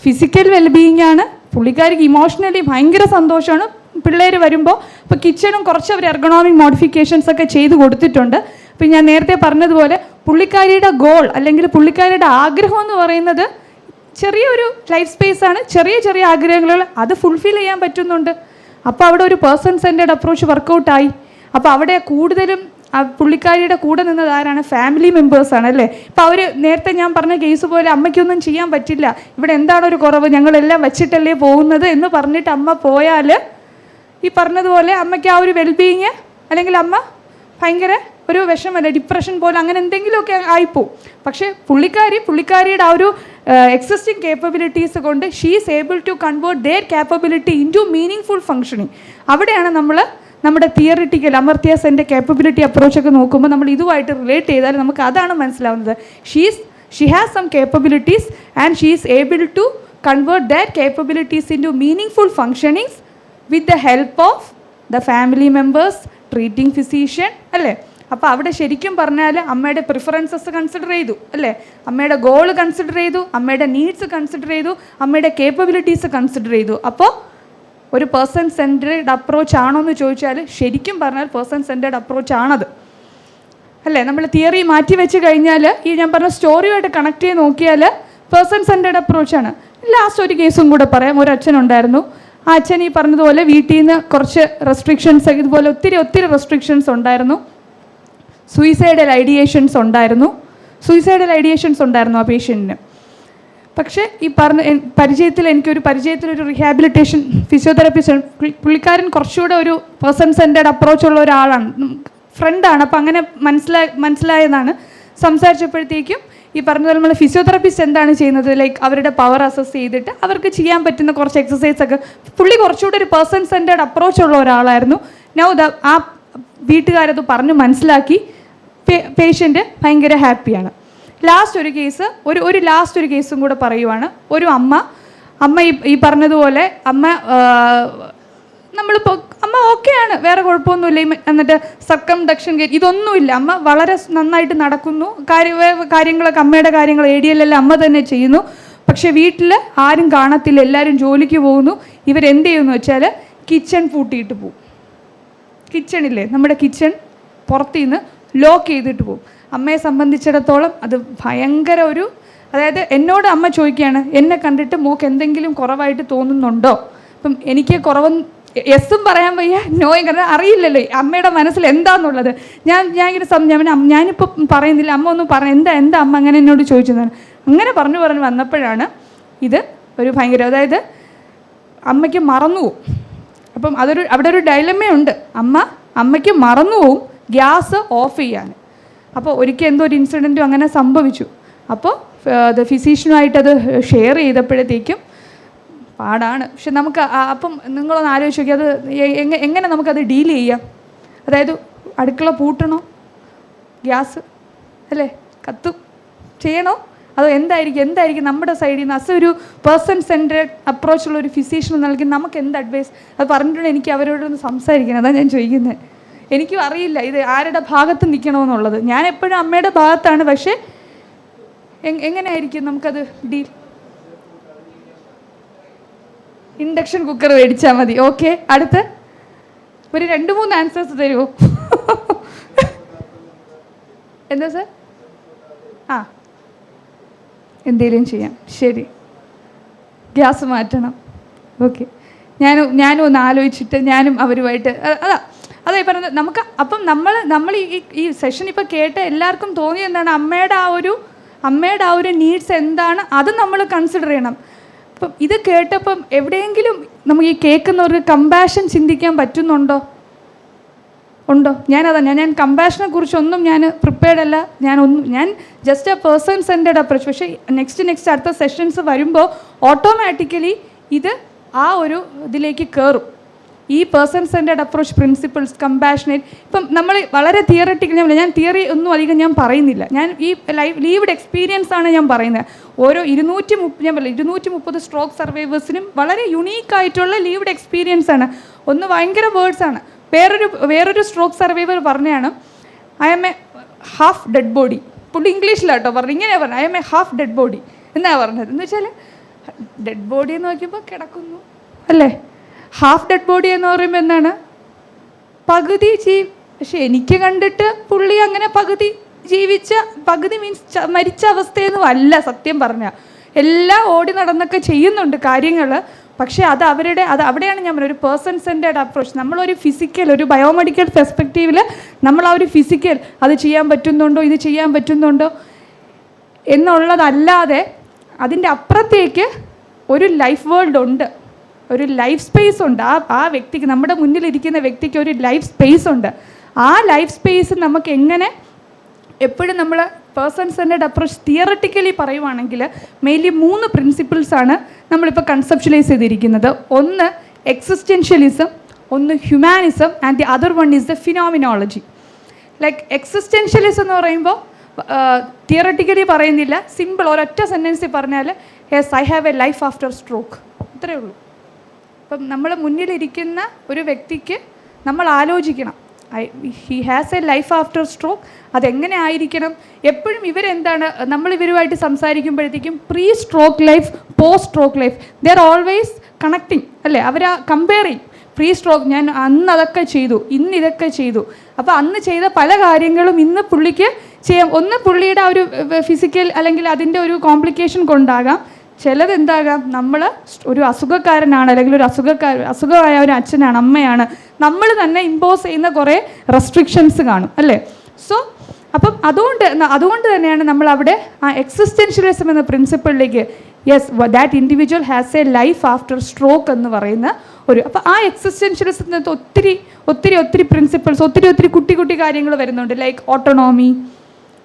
ഫിസിക്കൽ വെൽബീയിങ് ആണ്, പുള്ളിക്കാരിക്ക് ഇമോഷണലി ഭയങ്കര സന്തോഷമാണ്. പിള്ളേർ വരുമ്പോൾ ഇപ്പോൾ കിച്ചണും കുറച്ച് അവർ എർഗണോമിക് മോഡിഫിക്കേഷൻസ് ഒക്കെ ചെയ്ത് കൊടുത്തിട്ടുണ്ട്. അപ്പോൾ ഞാൻ നേരത്തെ പറഞ്ഞതുപോലെ പുള്ളിക്കാരിയുടെ ഗോൾ അല്ലെങ്കിൽ പുള്ളിക്കാരിയുടെ ആഗ്രഹം എന്ന് പറയുന്നത് ചെറിയൊരു ലൈഫ് സ്പേസ് ആണ്, ചെറിയ ചെറിയ ആഗ്രഹങ്ങൾ അത് ഫുൾഫിൽ ചെയ്യാൻ പറ്റുന്നുണ്ട്. അപ്പോൾ അവിടെ ഒരു പേഴ്സൺ സെൻറ്റേഡ് അപ്രോച്ച് വർക്കൗട്ടായി. അപ്പോൾ അവിടെ കൂടുതലും പുള്ളിക്കാരിയുടെ കൂടെ നിന്നത് ആരാണ്? ഫാമിലി മെമ്പേഴ്സാണ് അല്ലേ. ഇപ്പോൾ അവർ നേരത്തെ ഞാൻ പറഞ്ഞ കേസ് പോലെ അമ്മയ്ക്കൊന്നും ചെയ്യാൻ പറ്റില്ല, ഇവിടെ എന്താണ് ഒരു കുറവ്, ഞങ്ങളെല്ലാം വെച്ചിട്ടല്ലേ പോകുന്നത് എന്ന് പറഞ്ഞിട്ട് അമ്മ പോയാൽ ഈ പറഞ്ഞതുപോലെ അമ്മയ്ക്ക് ആ ഒരു വെൽബീയിങ് അല്ലെങ്കിൽ അമ്മ ഭയങ്കര ഒരു വിഷമല്ല, ഡിപ്രഷൻ പോലെ അങ്ങനെ എന്തെങ്കിലുമൊക്കെ ആയിപ്പോവും. പക്ഷേ പുള്ളിക്കാരിയുടെ ആ ഒരു എക്സിസ്റ്റിംഗ് കേപ്പബിലിറ്റീസ് കൊണ്ട് she is able to convert their capability into meaningful functioning. അവിടെയാണ് നമ്മൾ നമ്മുടെ തിയറിറ്റിക്കൽ അമർത്യ സെൻ്റെ കേപ്പബിലിറ്റി അപ്രോച്ചൊക്കെ നോക്കുമ്പോൾ നമ്മൾ ഇതുമായിട്ട് റിലേറ്റ് ചെയ്താൽ നമുക്ക് അതാണ് മനസ്സിലാവുന്നത്. She has some capabilities and she is able to convert that capabilities into meaningful functionings with the help of the family members, treating physician അല്ലേ. അപ്പോൾ അവിടെ ശരിക്കും പറഞ്ഞാൽ അമ്മയുടെ പ്രിഫറൻസസ് കൺസിഡർ ചെയ്തു അല്ലേ, അമ്മയുടെ ഗോൾ കൺസിഡർ ചെയ്തു, അമ്മയുടെ നീഡ്സ് കൺസിഡർ ചെയ്തു, അമ്മയുടെ കേപ്പബിലിറ്റീസ് കൺസിഡർ ചെയ്തു. അപ്പോൾ ഒരു പേഴ്സൺ സെൻറ്റേഡ് അപ്രോച്ച് ആണോ എന്ന് ചോദിച്ചാൽ ശരിക്കും പറഞ്ഞാൽ പേഴ്സൺ സെൻറ്റേഡ് അപ്രോച്ച് ആണത് അല്ലേ. നമ്മൾ തിയറി മാറ്റി വെച്ച് കഴിഞ്ഞാൽ ഈ ഞാൻ പറഞ്ഞ സ്റ്റോറിയുമായിട്ട് കണക്ട് ചെയ്ത് നോക്കിയാൽ പേഴ്സൺ സെൻറ്റേഡ് അപ്രോച്ചാണ്. ലാസ്റ്റ് ഒരു കേസും കൂടെ പറയാം. ഒരു അച്ഛനുണ്ടായിരുന്നു, ആ അച്ഛൻ ഈ പറഞ്ഞതുപോലെ വീട്ടിൽ നിന്ന് കുറച്ച് റെസ്ട്രിക്ഷൻസ്, ഇതുപോലെ ഒത്തിരി റെസ്ട്രിക്ഷൻസ് ഉണ്ടായിരുന്നു. സൂയിസൈഡൽ ഐഡിയേഷൻസ് ഉണ്ടായിരുന്നു ആ പേഷ്യൻറ്റിന്. പക്ഷേ ഈ പരിചയത്തിലൊരു റീഹാബിലിറ്റേഷൻ ഫിസിയോതെറാപ്പിസ്റ്റ്, പുള്ളിക്കാരൻ കുറച്ചുകൂടെ ഒരു പേഴ്സൺ സെൻറ്റേഡ് അപ്രോച്ചുള്ള ഒരാളാണ്, ഫ്രണ്ടാണ്. അപ്പോൾ അങ്ങനെ മനസ്സിലായതാണ്. സംസാരിച്ചപ്പോഴത്തേക്കും ഈ പറഞ്ഞതുപോലെ നമ്മൾ ഫിസിയോതെറാപ്പിസ്റ്റ് എന്താണ് ചെയ്യുന്നത്, ലൈക്ക് അവരുടെ പവർ അസസ് ചെയ്തിട്ട് അവർക്ക് ചെയ്യാൻ പറ്റുന്ന കുറച്ച് എക്സസൈസൊക്കെ, പുള്ളി കുറച്ചുകൂടെ ഒരു പേഴ്സൺ സെൻറ്റേഡ് അപ്രോച്ചുള്ള ഒരാളായിരുന്നു. നൗ ആ വീട്ടുകാരത് പറഞ്ഞ് മനസ്സിലാക്കി, പേഷ്യൻ്റ് ഭയങ്കര ഹാപ്പിയാണ്. ലാസ്റ്റ് ഒരു കേസും കൂടെ പറയുവാണ്. ഒരു അമ്മ ഈ പറഞ്ഞതുപോലെ അമ്മ ഓക്കെയാണ്, വേറെ കുഴപ്പമൊന്നുമില്ല. എന്നിട്ട് സർക്കംഡക്ഷൻ ഗേറ്റ് ഇതൊന്നുമില്ല, അമ്മ വളരെ നന്നായിട്ട് നടക്കുന്നു, കാര്യങ്ങളൊക്കെ അമ്മയുടെ കാര്യങ്ങൾ ADL അമ്മ തന്നെ ചെയ്യുന്നു. പക്ഷേ വീട്ടിൽ ആരും കാണത്തില്ല, എല്ലാവരും ജോലിക്ക് പോകുന്നു. ഇവരെന്ത് ചെയ്യുമെന്ന് വെച്ചാൽ കിച്ചൺ പൂട്ടിയിട്ട് പോകും. കിച്ചണില്ലേ, നമ്മുടെ കിച്ചൺ പുറത്തു നിന്ന് ലോക്ക് ചെയ്തിട്ട് പോകും. അമ്മയെ സംബന്ധിച്ചിടത്തോളം അത് ഭയങ്കര അതായത് എന്നോട് അമ്മ ചോദിക്കുകയാണ്, എന്നെ കണ്ടിട്ട് മോക്ക് എന്തെങ്കിലും കുറവായിട്ട് തോന്നുന്നുണ്ടോ? അപ്പം എനിക്ക് എസ്സും പറയാൻ വയ്യ, നോയും കാരണം അറിയില്ലല്ലോ അമ്മയുടെ മനസ്സിൽ എന്താണെന്നുള്ളത്. ഞാനിപ്പോൾ പറയുന്നില്ല, അമ്മ ഒന്നും എന്താ അമ്മ അങ്ങനെ എന്നോട് ചോദിച്ചതാണ്. അങ്ങനെ പറഞ്ഞു വന്നപ്പോഴാണ് ഇത് ഒരു ഭയങ്കര, അതായത് അമ്മയ്ക്ക് മറന്നുപോകും. അപ്പം അവിടെ ഒരു ഡൈലമയുണ്ട്. അമ്മയ്ക്ക് മറന്നുപോകും ഗ്യാസ് ഓഫ് ചെയ്യാൻ. അപ്പോൾ ഒരിക്കൽ എന്തോ ഒരു ഇൻസിഡൻറ്റും അങ്ങനെ സംഭവിച്ചു. അപ്പോൾ ഫിസീഷ്യനുമായിട്ടത് ഷെയർ ചെയ്തപ്പോഴത്തേക്കും പാടാണ്. പക്ഷെ നമുക്ക് അപ്പം നിങ്ങളൊന്ന് ആലോചിച്ച് നോക്കി, അത് എങ്ങനെ നമുക്കത് ഡീൽ ചെയ്യാം? അതായത് അടുക്കള പൂട്ടണോ, ഗ്യാസ് അല്ലേ കത്തും ചെയ്യണോ, അതോ എന്തായിരിക്കും നമ്മുടെ സൈഡിൽ നിന്ന് ഒരു പേഴ്സൺ സെൻറ്റേഡ് അപ്രോച്ചുള്ള ഒരു ഫിസീഷ്യൻ നൽകി നമുക്ക് എന്ത് അഡ്വൈസ്? അത് പറഞ്ഞിട്ടുണ്ട്. എനിക്ക് അവരോടൊന്ന് സംസാരിക്കണം, അതാണ് ഞാൻ ചോദിക്കുന്നത്. എനിക്കും അറിയില്ല ഇത് ആരുടെ ഭാഗത്ത് നിൽക്കണമെന്നുള്ളത്. ഞാൻ എപ്പോഴും അമ്മയുടെ ഭാഗത്താണ്. പക്ഷേ എങ്ങനെയായിരിക്കും നമുക്കത് ഡീൽ? ഇൻഡക്ഷൻ കുക്കർ മേടിച്ചാൽ മതി. ഓക്കെ, അടുത്ത് ഒരു 2-3 ആൻസേഴ്സ് തരുമോ? എന്താ സാർ? എന്തെങ്കിലും ചെയ്യാം. ശരി, ഗ്യാസ് മാറ്റണം. ഓക്കെ, ഞാനും ഒന്ന് ആലോചിച്ചിട്ട് ഞാനും അവരുമായിട്ട് അതായി പറഞ്ഞത് നമുക്ക്. അപ്പം നമ്മൾ ഈ സെഷൻ ഇപ്പോൾ കേട്ട് എല്ലാവർക്കും തോന്നി എന്താണ്, അമ്മയുടെ ആ ഒരു നീഡ്സ് എന്താണ് അത് നമ്മൾ കൺസിഡർ ചെയ്യണം. അപ്പം ഇത് കേട്ടപ്പം എവിടെയെങ്കിലും നമുക്ക് ഈ കേൾക്കുന്നവർക്ക് കമ്പാഷൻ ചിന്തിക്കാൻ പറ്റുന്നുണ്ടോ? ഞാൻ കമ്പാഷനെ കുറിച്ചൊന്നും ഞാൻ പ്രിപ്പയർഡ് അല്ല. ഞാൻ just a person centred approach. പക്ഷേ നെക്സ്റ്റ് അടുത്ത സെഷൻസ് വരുമ്പോൾ ഓട്ടോമാറ്റിക്കലി ഇത് ആ ഒരു ഇതിലേക്ക് കയറും. ഈ person centred approach principles, compassionate. ഇപ്പം നമ്മൾ വളരെ തിയററ്റിക്കൽ, ഞാൻ തിയറി ഒന്നും അധികം ഞാൻ പറയുന്നില്ല. ഞാൻ ഈ ലീവ്ഡ് എക്സ്പീരിയൻസ് ആണ് ഞാൻ പറയുന്നത്. ഓരോ 230 സ്ട്രോക്ക് സർവൈവേഴ്സിനും വളരെ യുണീക്കായിട്ടുള്ള ലീവ്ഡ് എക്സ്പീരിയൻസ് ആണ്. ഒന്ന് ഭയങ്കര വേർഡ്സാണ്. വേറൊരു സ്ട്രോക്ക് സർവൈവർ പറഞ്ഞാണ്, I am a half dead body. പുള്ളി ഇംഗ്ലീഷിലാട്ടോ പറഞ്ഞു, ഇങ്ങനെയാണ് പറഞ്ഞത്, I am a half dead body എന്നാണ് പറഞ്ഞത്. എന്ന് വെച്ചാൽ ഡെഡ് ബോഡി എന്ന് നോക്കിയപ്പോൾ കിടക്കുന്നു അല്ലേ, ഹാഫ് ഡെഡ് ബോഡി എന്ന് പറയുമ്പോൾ എന്താണ്, പകുതി പക്ഷെ എനിക്ക് കണ്ടിട്ട് പുള്ളി അങ്ങനെ പകുതി പകുതി മീൻസ് മരിച്ച അവസ്ഥയൊന്നും അല്ല സത്യം പറഞ്ഞാൽ. എല്ലാം ഓടി നടന്നൊക്കെ ചെയ്യുന്നുണ്ട് കാര്യങ്ങൾ. പക്ഷേ അത് അവിടെയാണ് ഞാൻ പറഞ്ഞത്, ഒരു പേഴ്സൺ സെൻറ്റേഡ് അപ്രോച്ച്. നമ്മളൊരു ഫിസിക്കൽ, ഒരു ബയോമെഡിക്കൽ പെർസ്പെക്റ്റീവിൽ നമ്മൾ ആ ഒരു ഫിസിക്കൽ അത് ചെയ്യാൻ പറ്റുന്നുണ്ടോ, ഇത് ചെയ്യാൻ പറ്റുന്നുണ്ടോ എന്നുള്ളതല്ലാതെ അതിൻ്റെ അപ്പുറത്തേക്ക് ഒരു ലൈഫ് വേൾഡ് ഉണ്ട്, ഒരു ലൈഫ് സ്പേസ് ഉണ്ട്. ആ വ്യക്തിക്ക്, നമ്മുടെ മുന്നിലിരിക്കുന്ന വ്യക്തിക്ക് ഒരു ലൈഫ് സ്പേസ് ഉണ്ട്. ആ ലൈഫ് സ്പേസ് നമുക്ക് എങ്ങനെ എപ്പോഴും നമ്മൾ പേഴ്സൺ സെൻറ്റേഡ് അപ്രോച്ച് തിയററ്റിക്കലി പറയുവാണെങ്കിൽ മെയിൻലി 3 പ്രിൻസിപ്പിൾസാണ് നമ്മളിപ്പോൾ കൺസെപ്ച്വലൈസ് ചെയ്തിരിക്കുന്നത്. ഒന്ന് എക്സിസ്റ്റൻഷ്യലിസം, ഒന്ന് humanism, and the other one is the phenomenology. Like existentialism എന്ന് പറയുമ്പോൾ തിയററ്റിക്കലി പറയുന്നില്ല, സിമ്പിൾ ഒരൊറ്റ സെൻറ്റൻസിൽ പറഞ്ഞാൽ yes I have a life after stroke, ഇത്രയേ ഉള്ളൂ. അപ്പം നമ്മൾ മുന്നിലിരിക്കുന്ന ഒരു വ്യക്തിക്ക് നമ്മൾ ആലോചിക്കണം, he has a life after stroke. അതെങ്ങനെ ആയിരിക്കണം? എപ്പോഴും ഇവരെന്താണ്, നമ്മൾ ഇവരുമായിട്ട് സംസാരിക്കുമ്പോഴത്തേക്കും pre stroke life, post stroke life, they are always connecting അല്ലേ, അവർ കമ്പയർ ചെയ്യും. പ്രീ സ്ട്രോക്ക് ഞാൻ അന്ന് അതൊക്കെ ചെയ്തു, ഇന്ന് ഇതൊക്കെ ചെയ്തു, അപ്പോൾ അന്ന് ചെയ്ത പല കാര്യങ്ങളും ഇന്ന് പുള്ളിക്ക് ചെയ്യാം. ഒന്ന് പുള്ളിയുടെ ആ ഒരു ഫിസിക്കൽ അല്ലെങ്കിൽ അതിൻ്റെ ഒരു കോംപ്ലിക്കേഷൻ കൊണ്ടാകാം, ചിലത് എന്താകാം, നമ്മൾ ഒരു അസുഖക്കാരനാണ് അല്ലെങ്കിൽ ഒരു അസുഖമായ ഒരു അച്ഛനാണ്, അമ്മയാണ്, നമ്മൾ തന്നെ ഇമ്പോസ് ചെയ്യുന്ന കുറേ റെസ്ട്രിക്ഷൻസ് കാണും അല്ലേ. സോ അപ്പം അതുകൊണ്ട് തന്നെയാണ് നമ്മൾ അവിടെ ആ എക്സിസ്റ്റൻഷ്യലിസം എന്ന പ്രിൻസിപ്പിളിലേക്ക് yes that individual has a life after stroke എന്ന് പറയുന്ന അപ്പോൾ ആ എക്സിസ്റ്റൻഷ്യലിസത്തിനകത്ത് ഒത്തിരി പ്രിൻസിപ്പിൾസ്, ഒത്തിരി കുട്ടി കാര്യങ്ങൾ വരുന്നുണ്ട്. ലൈക്ക് ഓട്ടോണോമി,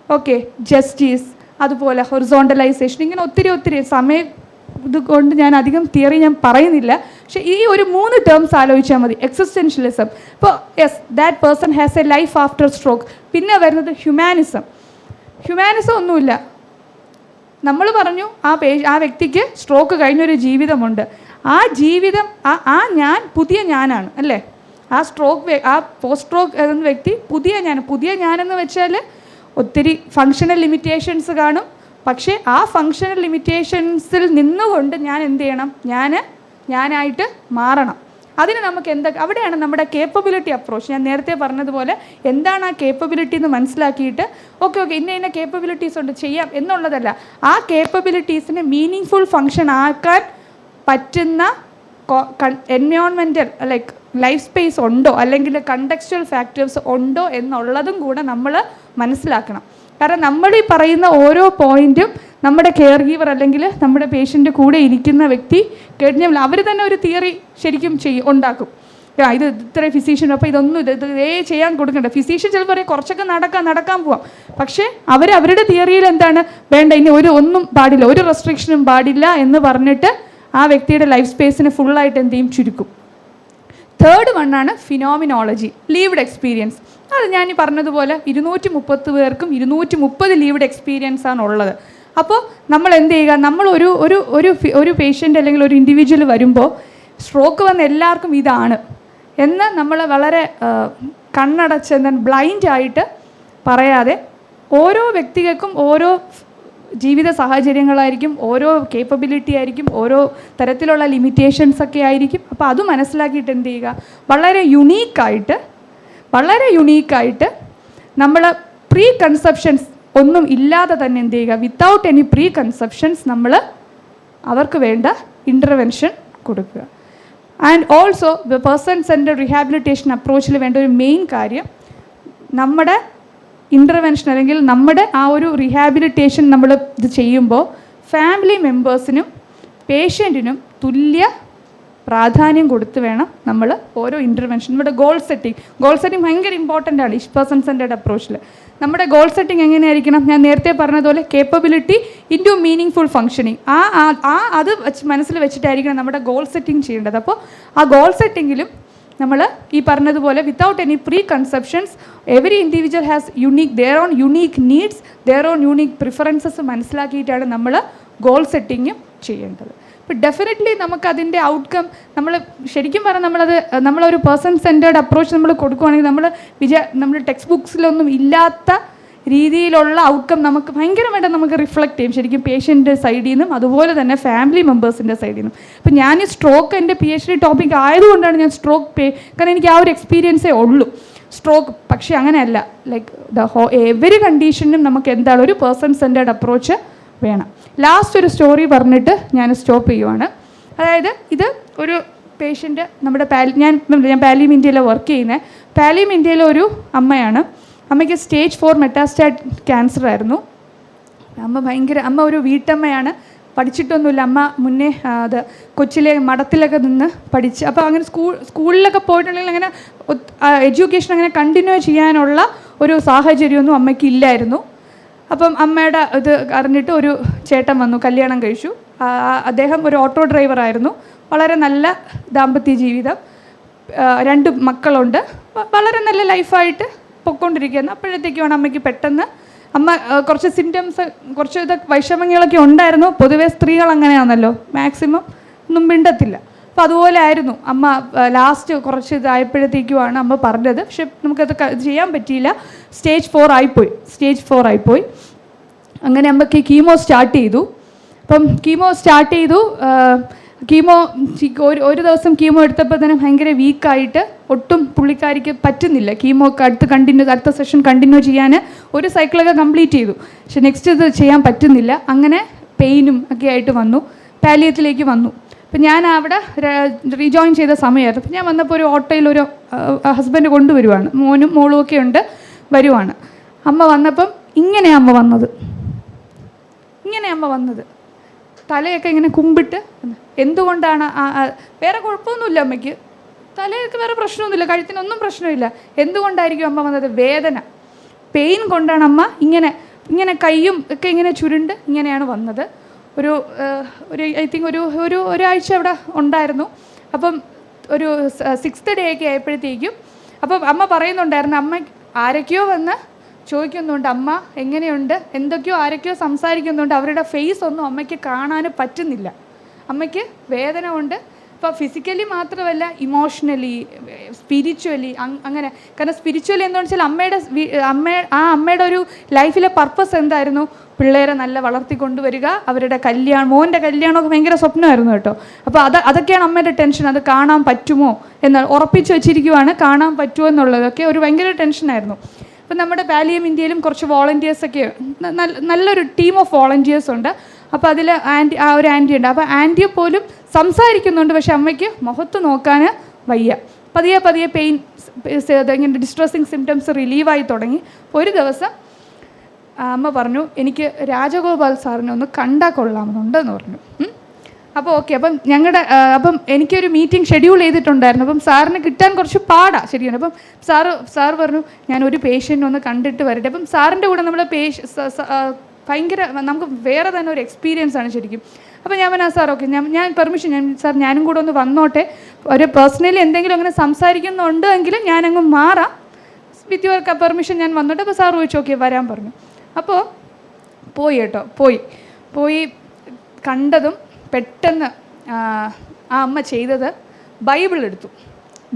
ഓക്കെ, ജസ്റ്റിസ്, അതുപോലെ ഹൊറിസോണ്ടലൈസേഷൻ, ഇങ്ങനെ ഒത്തിരി സമയം ഇതുകൊണ്ട് ഞാൻ അധികം തിയറി ഞാൻ പറയുന്നില്ല. പക്ഷേ ഈ ഒരു 3 ടേംസ് ആലോചിച്ചാൽ മതി. എക്സിസ്റ്റൻഷ്യലിസം, ഇപ്പോൾ yes that person has a life after stroke. പിന്നെ വരുന്നത് ഹ്യൂമാനിസം. ഒന്നുമില്ല, നമ്മൾ പറഞ്ഞു ആ വ്യക്തിക്ക് സ്ട്രോക്ക് കഴിഞ്ഞൊരു ജീവിതമുണ്ട്. ആ ജീവിതം ഞാൻ പുതിയ ഞാനാണ് അല്ലേ. ആ പോസ്റ്റ് സ്ട്രോക്ക് എന്ന വ്യക്തി പുതിയ ഞാനെന്ന് വെച്ചാൽ ഒത്തിരി ഫങ്ഷണൽ ലിമിറ്റേഷൻസ് കാണും. പക്ഷേ ആ ഫങ്ഷണൽ ലിമിറ്റേഷൻസിൽ നിന്നുകൊണ്ട് ഞാൻ എന്ത് ചെയ്യണം, ഞാനായിട്ട് മാറണം. അതിന് നമുക്ക് അവിടെയാണ് നമ്മുടെ കേപ്പബിലിറ്റി അപ്രോച്ച്. ഞാൻ നേരത്തെ പറഞ്ഞതുപോലെ എന്താണ് ആ കേപ്പബിലിറ്റി എന്ന് മനസ്സിലാക്കിയിട്ട് ഓക്കെ ഇന്ന കേപ്പബിലിറ്റീസ് ഉണ്ട് ചെയ്യാം എന്നുള്ളതല്ല, ആ കേപ്പബിലിറ്റീസിനെ മീനിങ് ഫുൾ ഫങ്ഷൻ ആക്കാൻ പറ്റുന്ന എൻവയോൺമെൻറ്റൽ ലൈക്ക് ലൈഫ് സ്പേസ് ഉണ്ടോ അല്ലെങ്കിൽ കണ്ടക്ച്വൽ ഫാക്ടേഴ്സ് ഉണ്ടോ എന്നുള്ളതും കൂടെ നമ്മൾ മനസ്സിലാക്കണം. കാരണം നമ്മൾ ഈ പറയുന്ന ഓരോ പോയിൻറ്റും നമ്മുടെ കെയർ ഗീവർ അല്ലെങ്കിൽ നമ്മുടെ പേഷ്യൻ്റെ കൂടെ ഇരിക്കുന്ന വ്യക്തി കഴിഞ്ഞാൽ അവർ തന്നെ ഒരു തിയറി ശരിക്കും ഉണ്ടാക്കും. ഇത് ഇത്ര ഫിസീഷ്യൻ, അപ്പോൾ ഇതേ ചെയ്യാൻ കൊടുക്കണ്ട. ഫിസീഷ്യൻ ചിലപ്പോൾ പറയും കുറച്ചൊക്കെ നടക്കാൻ പോവാം, പക്ഷേ അവരുടെ തിയറിയിൽ എന്താണ് വേണ്ട, ഇനി ഒന്നും പാടില്ല, ഒരു റെസ്ട്രിക്ഷനും പാടില്ല എന്ന് പറഞ്ഞിട്ട് ആ വ്യക്തിയുടെ ലൈഫ് സ്പേസിനെ ഫുള്ളായിട്ട് എന്ത് ചെയ്യും, ചുരുക്കും. തേർഡ് വണ്ണാണ് ഫിനോമിനോളജി, ലീവ്ഡ് എക്സ്പീരിയൻസ്. അത് ഞാൻ ഈ പറഞ്ഞതുപോലെ 230 പേർക്കും 230 ലീവ്ഡ് എക്സ്പീരിയൻസ് ആണ് ഉള്ളത്. അപ്പോൾ നമ്മൾ എന്ത് ചെയ്യുക, നമ്മൾ ഒരു പേഷ്യൻ്റ് അല്ലെങ്കിൽ ഒരു ഇൻഡിവിജ്വൽ വരുമ്പോൾ സ്ട്രോക്ക് വന്ന എല്ലാവർക്കും ഇതാണ് എന്ന് നമ്മൾ വളരെ കണ്ണടച്ച് ബ്ലൈൻഡായിട്ട് പറയാതെ ഓരോ വ്യക്തികൾക്കും ഓരോ ജീവിത സാഹചര്യങ്ങളായിരിക്കും, ഓരോ കേപ്പബിലിറ്റി ആയിരിക്കും, ഓരോ തരത്തിലുള്ള ലിമിറ്റേഷൻസൊക്കെ ആയിരിക്കും. അപ്പോൾ അത് മനസ്സിലാക്കിയിട്ട് എന്ത് ചെയ്യുക, വളരെ യുണീക്കായിട്ട് നമ്മൾ പ്രീ കൺസെപ്ഷൻസ് ഒന്നും ഇല്ലാതെ തന്നെ എന്ത് ചെയ്യുക, വിത്തൗട്ട് എനി പ്രീ കൺസെപ്ഷൻസ് നമ്മൾ അവർക്ക് വേണ്ട ഇൻ്റർവെൻഷൻ കൊടുക്കുക. ആൻഡ് ഓൾസോ പേഴ്സൺ സെൻറ്റർഡ് റീഹാബിലിറ്റേഷൻ അപ്രോച്ചിൽ വേണ്ട ഒരു മെയിൻ കാര്യം, നമ്മുടെ ഇൻ്റർവെൻഷൻ അല്ലെങ്കിൽ നമ്മുടെ ആ ഒരു റീഹാബിലിറ്റേഷൻ നമ്മൾ ഇത് ചെയ്യുമ്പോൾ ഫാമിലി മെമ്പേഴ്സിനും പേഷ്യൻറ്റിനും തുല്യ പ്രാധാന്യം കൊടുത്ത് വേണം നമ്മൾ ഓരോ ഇൻ്റർവെൻഷൻ. നമ്മുടെ ഗോൾ സെറ്റിംഗ് ഭയങ്കര ഇമ്പോർട്ടൻ്റ് ആണ് ഈ പേഴ്സൺ സെൻറ്റേർഡ് അപ്രോച്ചിൽ. നമ്മുടെ ഗോൾ സെറ്റിംഗ് എങ്ങനെയായിരിക്കണം, ഞാൻ നേരത്തെ പറഞ്ഞതുപോലെ capability into meaning full functioning, അത് മനസ്സിൽ വെച്ചിട്ടായിരിക്കണം നമ്മുടെ ഗോൾ സെറ്റിംഗ് ചെയ്യേണ്ടത്. അപ്പോൾ ആ ഗോൾ സെറ്റിങ്ങിലും നമ്മൾ ഈ പറഞ്ഞതുപോലെ without any pre conceptions every individual has their own unique needs, their own unique preferences മനസ്സിലാക്കിയിട്ടാണ് നമ്മൾ ഗോൾ സെറ്റിങ്ങും ചെയ്യേണ്ടത്. അപ്പോൾ ഡെഫിനറ്റ്ലി നമുക്കതിൻ്റെ ഔട്ട്കം നമ്മൾ ശരിക്കും പറഞ്ഞാൽ നമ്മളൊരു പേഴ്സൺ സെൻറ്റേർഡ് അപ്രോച്ച് നമ്മൾ കൊടുക്കുകയാണെങ്കിൽ നമ്മൾ ടെക്സ്റ്റ് ബുക്സിലൊന്നും ഇല്ലാത്ത രീതിയിലുള്ള ഔട്ട്കം നമുക്ക് ഭയങ്കരമായിട്ട് നമുക്ക് റിഫ്ലക്റ്റ് ചെയ്യും ശരിക്കും പേഷ്യൻ്റെ സൈഡിൽ നിന്നും അതുപോലെ തന്നെ ഫാമിലി മെമ്പേഴ്സിൻ്റെ സൈഡിൽ നിന്നും. ഇപ്പം ഞാൻ ഈ സ്ട്രോക്ക് എൻ്റെ PhD ടോപ്പിക് ആയതുകൊണ്ടാണ് ഞാൻ സ്ട്രോക്ക് കാരണം എനിക്ക് ആ ഒരു എക്സ്പീരിയൻസേ ഉള്ളൂ സ്ട്രോക്ക്. പക്ഷേ അങ്ങനെയല്ല, ലൈക്ക് എവരി കണ്ടീഷനും നമുക്ക് എന്താണ് ഒരു പേഴ്സൺ സെൻറ്റേർഡ് അപ്രോച്ച് വേണം. ലാസ്റ്റ് ഒരു സ്റ്റോറി പറഞ്ഞിട്ട് ഞാൻ സ്റ്റോപ്പ് ചെയ്യുവാണ്. അതായത് ഇത് ഒരു പേഷ്യൻ്റ് നമ്മുടെ ഞാൻ പാലിയം ഇന്ത്യയിൽ വർക്ക് ചെയ്യുന്നത്. പാലിയം ഇന്ത്യയിലെ ഒരു അമ്മയാണ്. അമ്മയ്ക്ക് സ്റ്റേജ് 4 മെറ്റാസ്റ്റാറ്റ് ക്യാൻസർ ആയിരുന്നു. അമ്മ ഒരു വീട്ടമ്മയാണ്, പഠിച്ചിട്ടൊന്നുമില്ല. അമ്മ മുന്നേ അത് കൊച്ചിലെ മഠത്തിലൊക്കെ നിന്ന് പഠിച്ച് അപ്പോൾ അങ്ങനെ സ്കൂളിലൊക്കെ പോയിട്ടുണ്ടെങ്കിൽ അങ്ങനെ എഡ്യൂക്കേഷൻ അങ്ങനെ കണ്ടിന്യൂ ചെയ്യാനുള്ള ഒരു സാഹചര്യമൊന്നും അമ്മയ്ക്ക് ഇല്ലായിരുന്നു. അപ്പം അമ്മയുടെ ഇത് അറിഞ്ഞിട്ട് ഒരു ചേട്ടൻ വന്നു, കല്യാണം കഴിച്ചു. അദ്ദേഹം ഒരു ഓട്ടോ ഡ്രൈവറായിരുന്നു. വളരെ നല്ല ദാമ്പത്യ ജീവിതം, 2 മക്കളുണ്ട്, വളരെ നല്ല ലൈഫായിട്ട് പൊയ്ക്കൊണ്ടിരിക്കുന്നു. അപ്പോഴത്തേക്കുമാണ് അമ്മയ്ക്ക് പെട്ടെന്ന് കുറച്ച് സിംറ്റംസ് കുറച്ച് വൈഷമ്യങ്ങളൊക്കെ ഉണ്ടായിരുന്നു. പൊതുവേ സ്ത്രീകൾ അങ്ങനെയാണല്ലോ, മാക്സിമം ഒന്നും മിണ്ടത്തില്ല. അപ്പോൾ അതുപോലെ ആയിരുന്നു അമ്മ. ലാസ്റ്റ് കുറച്ച് ഇതായപ്പോഴത്തേക്കുമാണ് അമ്മ പറഞ്ഞത്. പക്ഷെ നമുക്കത് ചെയ്യാൻ പറ്റിയില്ല. സ്റ്റേജ് 4 ആയിപ്പോയി. അങ്ങനെ അമ്മയ്ക്ക് കീമോ സ്റ്റാർട്ട് ചെയ്തു. അപ്പം കീമോ സ്റ്റാർട്ട് ചെയ്തു. ഒരു ദിവസം കീമോ എടുത്തപ്പോൾ തന്നെ ഭയങ്കര വീക്കായിട്ട് ഒട്ടും പുള്ളിക്കാരിക്ക് പറ്റുന്നില്ല. കീമോ അടുത്ത സെഷൻ കണ്ടിന്യൂ ചെയ്യാൻ ഒരു സൈക്കിളൊക്കെ കംപ്ലീറ്റ് ചെയ്തു. പക്ഷെ നെക്സ്റ്റ് ഇത് ചെയ്യാൻ പറ്റുന്നില്ല. അങ്ങനെ പെയിനും ഒക്കെ ആയിട്ട് വന്നു, പാലിയത്തിലേക്ക് വന്നു. അപ്പം ഞാൻ അവിടെ റീജോയിൻ ചെയ്ത സമയമായിരുന്നു. അപ്പം ഞാൻ വന്നപ്പോൾ ഒരു ഓട്ടോയിൽ ഒരു ഹസ്ബൻഡ് കൊണ്ടുവരുവാണ്, മോനും മോളും ഒക്കെ ഉണ്ട്, വരുവാണ്. അമ്മ വന്നപ്പം ഇങ്ങനെയാണ് അമ്മ വന്നത്. തലയൊക്കെ ഇങ്ങനെ കുമ്പിട്ട്. എന്തുകൊണ്ടാണ്? വേറെ കുഴപ്പമൊന്നുമില്ല അമ്മയ്ക്ക്, തലയൊക്കെ വേറെ പ്രശ്നമൊന്നുമില്ല, കഴുത്തിനൊന്നും പ്രശ്നമില്ല. എന്തുകൊണ്ടായിരിക്കും അമ്മ വന്നത്? വേദന, പെയിൻ കൊണ്ടാണ് അമ്മ ഇങ്ങനെ കൈയും ഒക്കെ ഇങ്ങനെ ചുരുണ്ട് ഇങ്ങനെയാണ് വന്നത്. ഒരു ഐ തിങ്ക് ഒരാഴ്ച അവിടെ ഉണ്ടായിരുന്നു. അപ്പം ഒരു 6th ഡേ ഒക്കെ ആയപ്പോഴത്തേക്കും അപ്പം അമ്മ പറയുന്നുണ്ടായിരുന്നു, അമ്മ ആരൊക്കെയോ വന്ന് ചോദിക്കുന്നുണ്ട്, അമ്മ എങ്ങനെയുണ്ട്, എന്തൊക്കെയോ ആരൊക്കെയോ സംസാരിക്കുന്നുണ്ട്. അവരുടെ ഫേസ് ഒന്നും അമ്മയ്ക്ക് കാണാൻ പറ്റുന്നില്ല. അമ്മയ്ക്ക് വേദന ഉണ്ട്. ഇപ്പോൾ ഫിസിക്കലി മാത്രമല്ല, ഇമോഷണലി, സ്പിരിച്വലി അങ്ങനെ. കാരണം സ്പിരിച്വലി എന്താണെന്ന് വെച്ചാൽ അമ്മയുടെ ഒരു ലൈഫിലെ പർപ്പസ് എന്തായിരുന്നു? പിള്ളേരെ നല്ല വളർത്തിക്കൊണ്ടുവരിക, അവരുടെ മോൻ്റെ കല്യാണമൊക്കെ ഭയങ്കര സ്വപ്നമായിരുന്നു കേട്ടോ. അപ്പോൾ അതൊക്കെയാണ് അമ്മയുടെ ടെൻഷൻ. അത് കാണാൻ പറ്റുമോ എന്ന് ഉറപ്പിച്ച് വെച്ചിരിക്കുവാണ്, കാണാൻ പറ്റുമോ എന്നുള്ളതൊക്കെ ഒരു ഭയങ്കര ടെൻഷനായിരുന്നു. അപ്പം നമ്മുടെ പാലിയം ഇന്ത്യയിലും കുറച്ച് വോളണ്ടിയേഴ്സൊക്കെ, നല്ലൊരു ടീം ഓഫ് വോളണ്ടിയേഴ്സ് ഉണ്ട്. അപ്പോൾ അതിൽ ഒരു ആൻറ്റി ഉണ്ട്. അപ്പോൾ ആൻറ്റിയെ പോലും സംസാരിക്കുന്നുണ്ട്, പക്ഷെ അമ്മയ്ക്ക് മുഖത്ത് നോക്കാൻ വയ്യ. പതിയെ പെയിൻ ഇങ്ങനെ ഡിസ്ട്രസ്സിങ് സിംറ്റംസ് റിലീവായി തുടങ്ങി. ഒരു ദിവസം അമ്മ പറഞ്ഞു, എനിക്ക് രാജഗോപാൽ സാറിനെ ഒന്ന് കണ്ടാൽ കൊള്ളാമെന്നുണ്ടെന്ന് പറഞ്ഞു. അപ്പോൾ ഓക്കെ. അപ്പം എനിക്കൊരു മീറ്റിംഗ് ഷെഡ്യൂൾ ചെയ്തിട്ടുണ്ടായിരുന്നു. അപ്പം സാറിന് കിട്ടാൻ കുറച്ച് പാടാണ്, ശരിയാണ്. അപ്പം സാർ പറഞ്ഞു, ഞാനൊരു പേഷ്യൻ്റ് ഒന്ന് കണ്ടിട്ട് വരട്ടെ. അപ്പം സാറിൻ്റെ കൂടെ നമ്മൾ ഭയങ്കര നമുക്ക് വേറെ തന്നെ ഒരു എക്സ്പീരിയൻസ് ആണ് ശരിക്കും. അപ്പോൾ ഞാൻ പറഞ്ഞു, സാർ ഓക്കെ, ഞാൻ പെർമിഷൻ, സാർ ഞാനും കൂടെ ഒന്ന് വന്നോട്ടെ, ഒരു പേഴ്സണലി എന്തെങ്കിലും അങ്ങനെ സംസാരിക്കുന്നുണ്ട് എങ്കിലും ഞാനങ്ങ് മാറാം, വിത്ത് യുവർ പെർമിഷൻ ഞാൻ വന്നോട്ടെ. അപ്പോൾ സാർ ചോദിച്ചു, ഓക്കെ വരാൻ പറഞ്ഞു. അപ്പോൾ പോയി കണ്ടതും പെട്ടെന്ന് ആ അമ്മ ചെയ്തത് ബൈബിൾ എടുത്തു.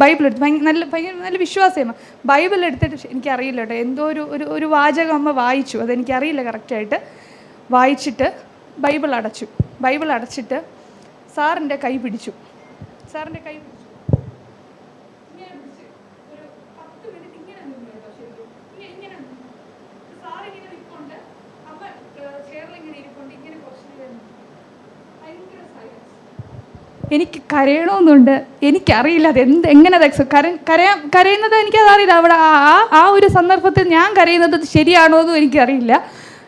ഭയങ്കര നല്ല വിശ്വാസമാണ്. ബൈബിൾ എടുത്തിട്ട് എനിക്കറിയില്ല കേട്ടോ, എന്തോ ഒരു വാചകം അമ്മ വായിച്ചു, അതെനിക്കറിയില്ല കറക്റ്റായിട്ട്. വായിച്ചിട്ട് ബൈബിൾ അടച്ചിട്ട് സാറിൻ്റെ കൈ പിടിച്ചു. എനിക്ക് കരയണമെന്നുണ്ട്, എനിക്കറിയില്ല അത് എങ്ങനെ കരയുന്നത് എനിക്കതറിയില്ല. അവിടെ ആ ഒരു സന്ദർഭത്തിൽ ഞാൻ കരയുന്നത് ശരിയാണോ എന്നും എനിക്കറിയില്ല.